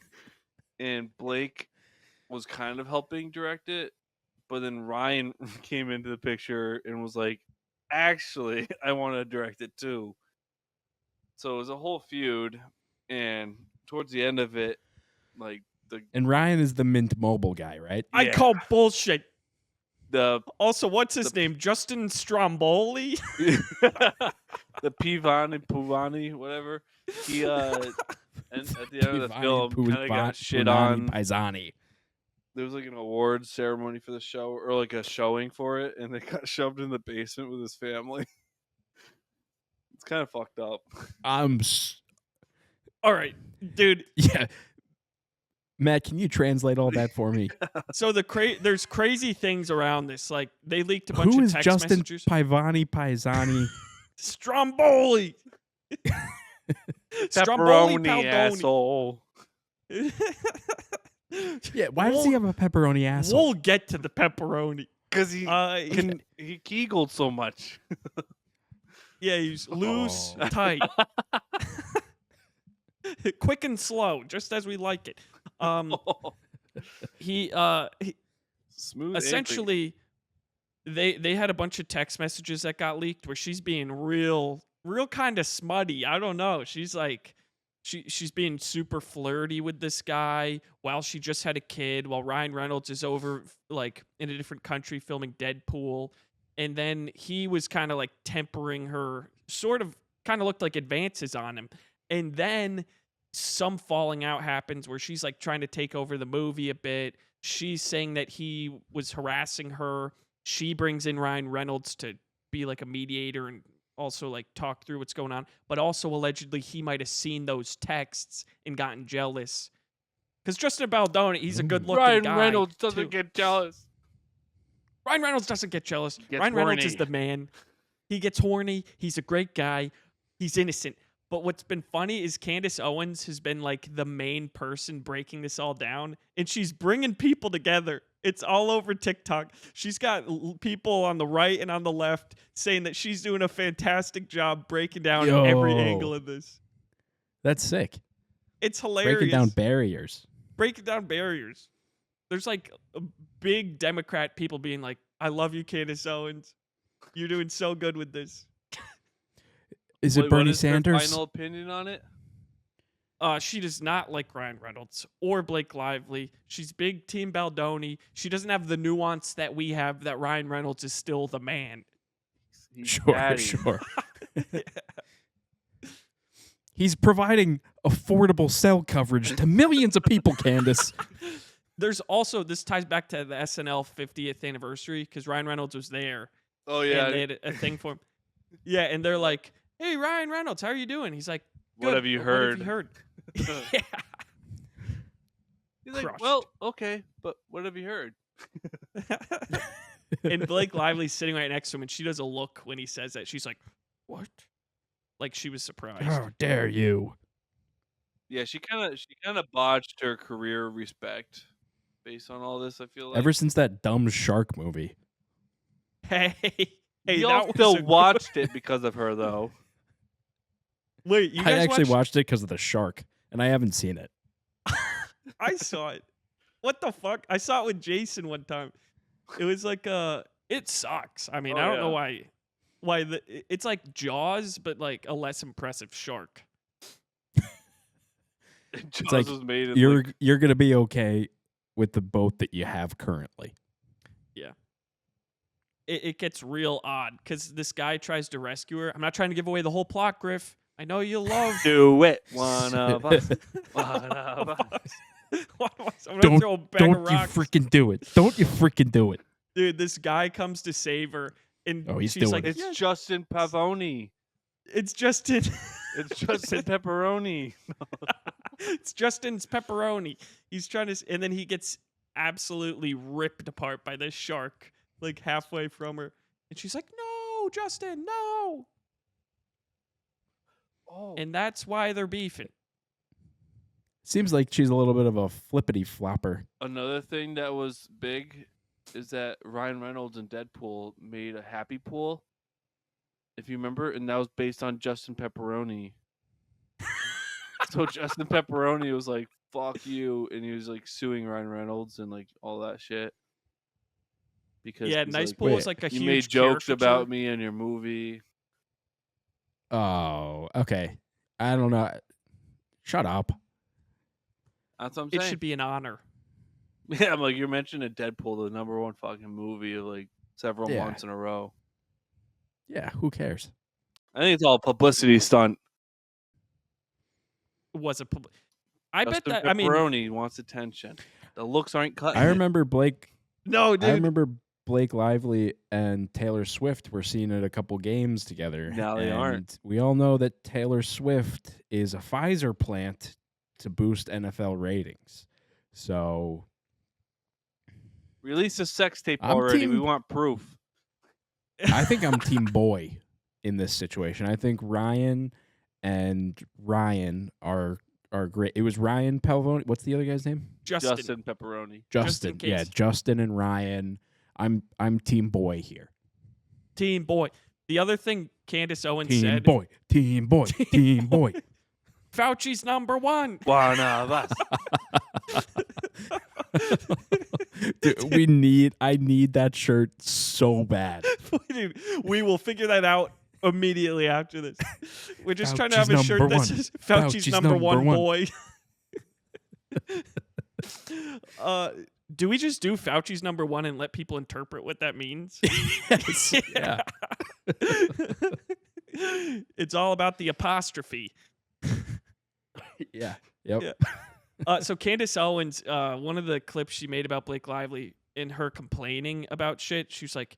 and Blake was kind of helping direct it, but then Ryan came into the picture and was like, "Actually, I want to direct it too." So it was a whole feud, and towards the end of it, like And Ryan is the Mint Mobile guy, right? I Yeah. call bullshit. the Also, what's his name? Justin Stromboli? the Pivani and Puvani, whatever. He and at the end of the film kind of got shit on. Paisani. There was like an awards ceremony for the show, or like a showing for it, and they got shoved in the basement with his family. It's kind of fucked up. All right, dude. Yeah. Matt, can you translate all that for me? So there's crazy things around this. Like they leaked a bunch Who of is text Justin messages. Paisani? Stromboli. Pepperoni Paldoni. asshole. Yeah, why does he have a pepperoni asshole? We'll get to the pepperoni. Because he he keegled so much. Yeah, he's loose, Oh. tight, quick and slow, just as we like it. He Smooth. essentially they had a bunch of text messages that got leaked where she's being real kind of smutty. I don't know. She's like she's being super flirty with this guy while she just had a kid, while Ryan Reynolds is over like in a different country filming Deadpool. And then he was kind of like tempering her, kind of looked like advances on him. And then some falling out happens where she's like trying to take over the movie a bit. She's saying that he was harassing her. She brings in Ryan Reynolds to be like a mediator and also like talk through what's going on. But also allegedly he might have seen those texts and gotten jealous. Because Justin Baldoni, he's a good looking Ryan guy. Reynolds doesn't too. get jealous. Ryan Reynolds doesn't get jealous. Gets Ryan Reynolds is horny. the man. He gets horny. He's a great guy. He's innocent. But what's been funny is Candace Owens has been like the main person breaking this all down, and she's bringing people together. It's all over TikTok. She's got people on the right and on the left saying that she's doing a fantastic job breaking down every Yo. angle of this. That's sick. It's hilarious. Breaking down barriers. Breaking down barriers. There's like a big Democrat people being like, "I love you, Candace Owens. You're doing so good with this." Is it What Bernie is their Sanders? final opinion on it? She does not like Ryan Reynolds or Blake Lively. She's big Team Baldoni. She doesn't have the nuance that we have that Ryan Reynolds is still the man. He's Sure, daddy. sure. He's providing affordable cell coverage to millions of people, Candace. There's also, this ties back to the SNL 50th anniversary because Ryan Reynolds was there. Oh yeah. And they had a thing for him. Yeah, and they're like, "Hey, Ryan Reynolds, how are you doing?" He's like, What "Good. have you What heard?" have you heard? Yeah. He's like, Crushed. well, okay, but what have you heard? And Blake Lively's sitting right next to him, and she does a look when he says that. She's like, "What?" Like she was surprised. How dare you? Yeah, she kind of botched her career respect. based on all this. I feel like Ever since that dumb shark movie. Hey, y'all that still was a watched it because of her, though. Wait, you I guys actually watched it because of the shark, and I haven't seen it. I saw it. What the fuck? I saw it with Jason one time. It was like it sucks. I mean, Oh, I don't know yeah. why it's like Jaws, but like a less impressive shark. Jaws like, was made in You're gonna be okay with the boat that you have currently. Yeah. It gets real odd because this guy tries to rescue her. I'm not trying to give away the whole plot, Griff. I know you love. Do it, one of us. One of us. One of us. I'm gonna throw a bag of Don't you rocks. freaking do it. Don't you freaking do it. Dude, this guy comes to save her, and Oh, he's she's doing like, it. It's "Yeah, Justin Pavoni. it's Justin. It's Justin Pepperoni. It's Justin's pepperoni. He's trying to, and then he gets absolutely ripped apart by this shark, like halfway from her, and she's like, "No, Justin, no!" Oh, And that's why they're beefing. Seems like she's a little bit of a flippity flopper. another thing that was big is that Ryan Reynolds and Deadpool made a happy pool, if you remember, and that was based on Justin Pepperoni. So Justin Pepperoni was like, "Fuck you," and he was like suing Ryan Reynolds and like all that shit because Yeah, he's Nice like, Pool Wait, is like a "You huge made jokes caricature. about me in your movie." Oh, okay. I don't know. Shut up. That's what I'm It saying. should be an honor. Yeah, I'm like, you're mentioning Deadpool, the #1 fucking movie of like several Yeah. months in a row. Yeah, who cares? I think it's all a publicity stunt. Was a public. I bet Justin that. I mean, Pepperoni wants attention. The looks aren't cutting. I it. remember Blake no, dude. I remember Blake Lively and Taylor Swift were seen at a couple games together. Now they aren't. And we all know that Taylor Swift is a Pfizer plant to boost NFL ratings. So Release a sex tape I'm already. We team- want proof. I think I'm team boy in this situation. I think Ryan and Ryan are great. It was Ryan Pelvoni. What's the other guy's name? Justin Pepperoni. Justin. Yeah, case. Justin and Ryan. I'm team boy here. Team boy. The other thing Candace Owens Team said, boy. Team boy. Team boy. Fauci's #1. One of us. Dude, I need that shirt so bad. Dude, we will figure that out immediately after this. We're just trying to have Fauci's a shirt number that one. says Fauci's Fauci's #1 number one. boy. Do we just do Fauci's #1 and let people interpret what that means? Yes. Yeah. It's all about the apostrophe. Yeah. Yep. Yeah. So Candace Owens, one of the clips she made about Blake Lively in her complaining about shit, she was like,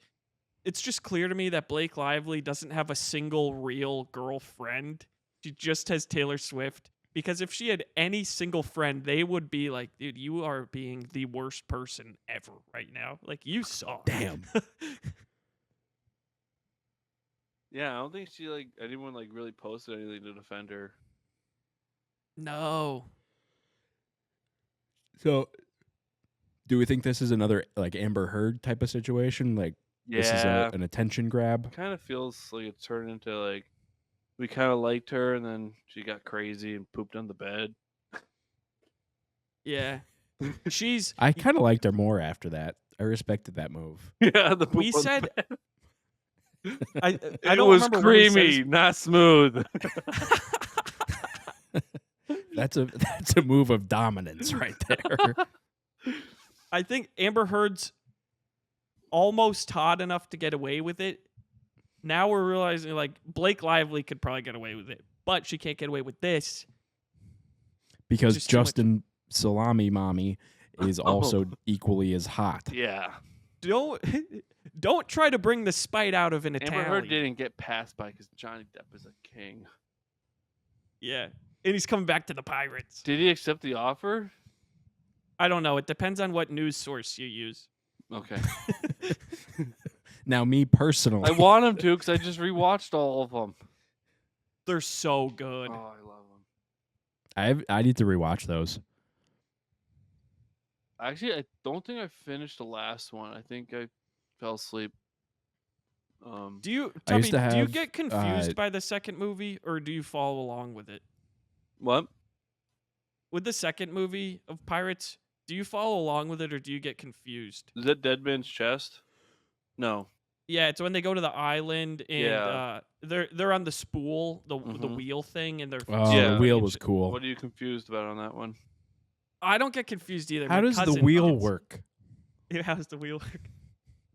"It's just clear to me that Blake Lively doesn't have a single real girlfriend. She just has Taylor Swift. Because if she had any single friend, they would be like, dude, you are being the worst person ever right now. Like, you suck." Damn. Yeah, I don't think she like anyone like really posted anything to defend her. No. So, do we think this is another like Amber Heard type of situation? Like this is Yeah, an attention grab? kind of feels like it turned into like we kind of liked her and then she got crazy and pooped on the bed. Yeah. I kind of liked her more after that. I respected that move. Yeah, the poop We on the said, bed. I It don't was remember when we said creamy, not smooth. That's a move of dominance right there. I think Amber Heard's almost hot enough to get away with it. Now we're realizing like Blake Lively could probably get away with it, but she can't get away with this. Because Just too much- Justin Salami Mommy is also equally as hot. Yeah, Don't try to bring the spite out of an Amber Italian. Heard didn't get passed by because Johnny Depp is a king. Yeah, and he's coming back to the Pirates. Did he accept the offer? I don't know. It depends on what news source you use. Okay. Now, me personally, I want him to because I just rewatched all of them. They're so good. Oh, I love them. I need to rewatch those. Actually, I don't think I finished the last one. I think I fell asleep. Do you, I used Tubby, to do you have, get confused by the second movie, or do you follow along with it? What? With the second movie of Pirates, do you follow along with it, or do you get confused? Is that Dead Man's Chest? No. Yeah, it's when they go to the island and Yeah. they're on the spool, the Mhm. wheel thing, and they're. Oh, Yeah, the wheel you was j- cool. What are you confused about on that one? I don't get confused either. How My does the cousin wheel gets- work? How does the wheel work?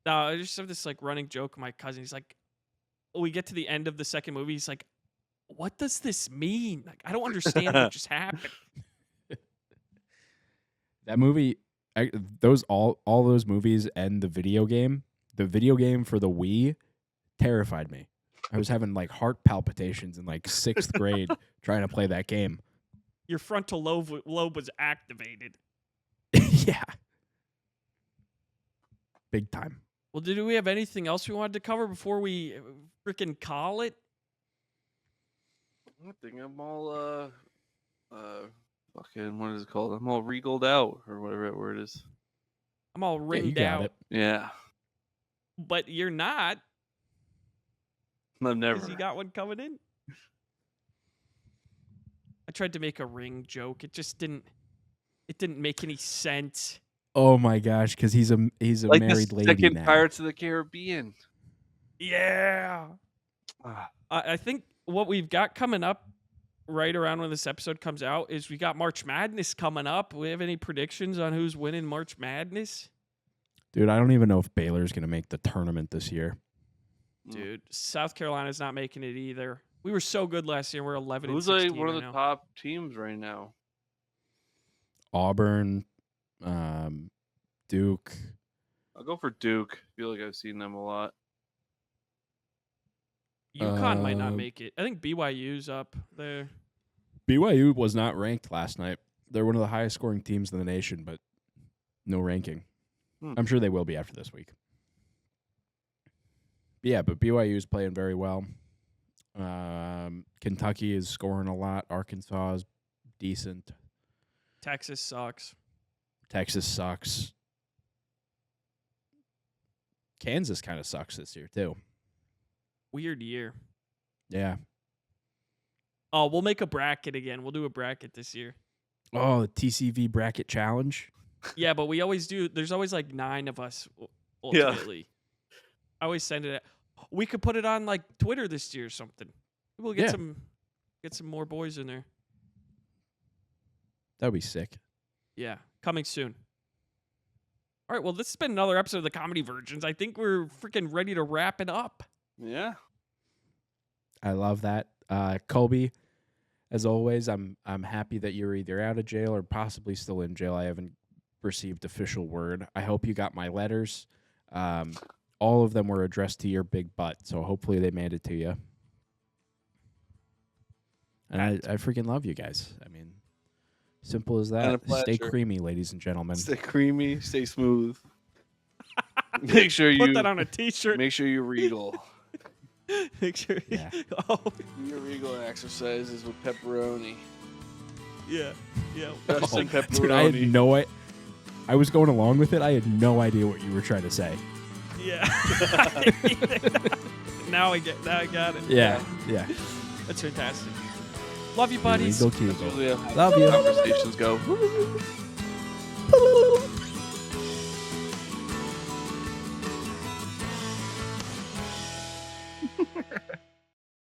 No, I just have this like running joke with my cousin. He's like, we get to the end of the second movie. He's like, what does this mean? Like, I don't understand what just happened. That movie, all those movies and the video game for the Wii terrified me. I was having like heart palpitations in like 6th grade trying to play that game. Your frontal lobe was activated. Yeah. Big time. Well, did we have anything else we wanted to cover before we freaking call it? I think I'm all fucking, what is it called? I'm all regaled out, or whatever that word is. I'm all Yeah, ringed you got out, it. Yeah. but you're not, I'm never. because you got one coming in. I tried to make a ring joke. It just didn't. It didn't make any sense. Oh my gosh, because he's a like married the lady second now. Pirates of the Caribbean. Yeah. Ah, I think what we've got coming up right around when this episode comes out is we got March Madness coming up. We have any predictions on who's winning March Madness? Dude, I don't even know if Baylor's gonna make the tournament this year. Dude, South Carolina's not making it either. We were so good last year. We're 11 Who's and like 16 one of right the now. top teams right now? Auburn, Duke. I'll go for Duke. I feel like I've seen them a lot. UConn might not Uh, make it. I think BYU's up there. BYU was not ranked last night. They're one of the highest scoring teams in the nation, but no ranking. I'm sure they will be after this week. But yeah, but BYU is playing very well. Kentucky is scoring a lot. Arkansas is decent. Texas sucks. Texas sucks. Kansas kind of sucks this year too. Weird year. Yeah. Oh, we'll make a bracket again. We'll do a bracket this year. Oh, the TCV bracket challenge. Yeah, but we always do. There's always like 9 of us Yeah. ultimately. I always send it. We could put it on like Twitter this year or something. We'll get Yeah. some more boys in there. That would be sick. Yeah, coming soon. All right, well, this has been another episode of the Comedy Virgins. I think we're freaking ready to wrap it up. Yeah. I love that. Colby, as always, I'm happy that you're either out of jail or possibly still in jail. I haven't received official word. I hope you got my letters. All of them were addressed to your big butt, so hopefully they made it to you. And I freaking love you guys. I mean, simple as Been a that. Stay pleasure. creamy, ladies and gentlemen. Stay creamy, stay smooth. Make sure Put you that on a T-shirt. make sure you regal. Make sure. Yeah. Oh, Your regal exercises with pepperoni. yeah. Just in pepperoni. Dude, I had no I was going along with it. I had no idea what you were trying to say. Yeah. Now I got it. Yeah. That's fantastic. Love you, buddies. Illegal That's Kegel. usually how Love you. conversations go.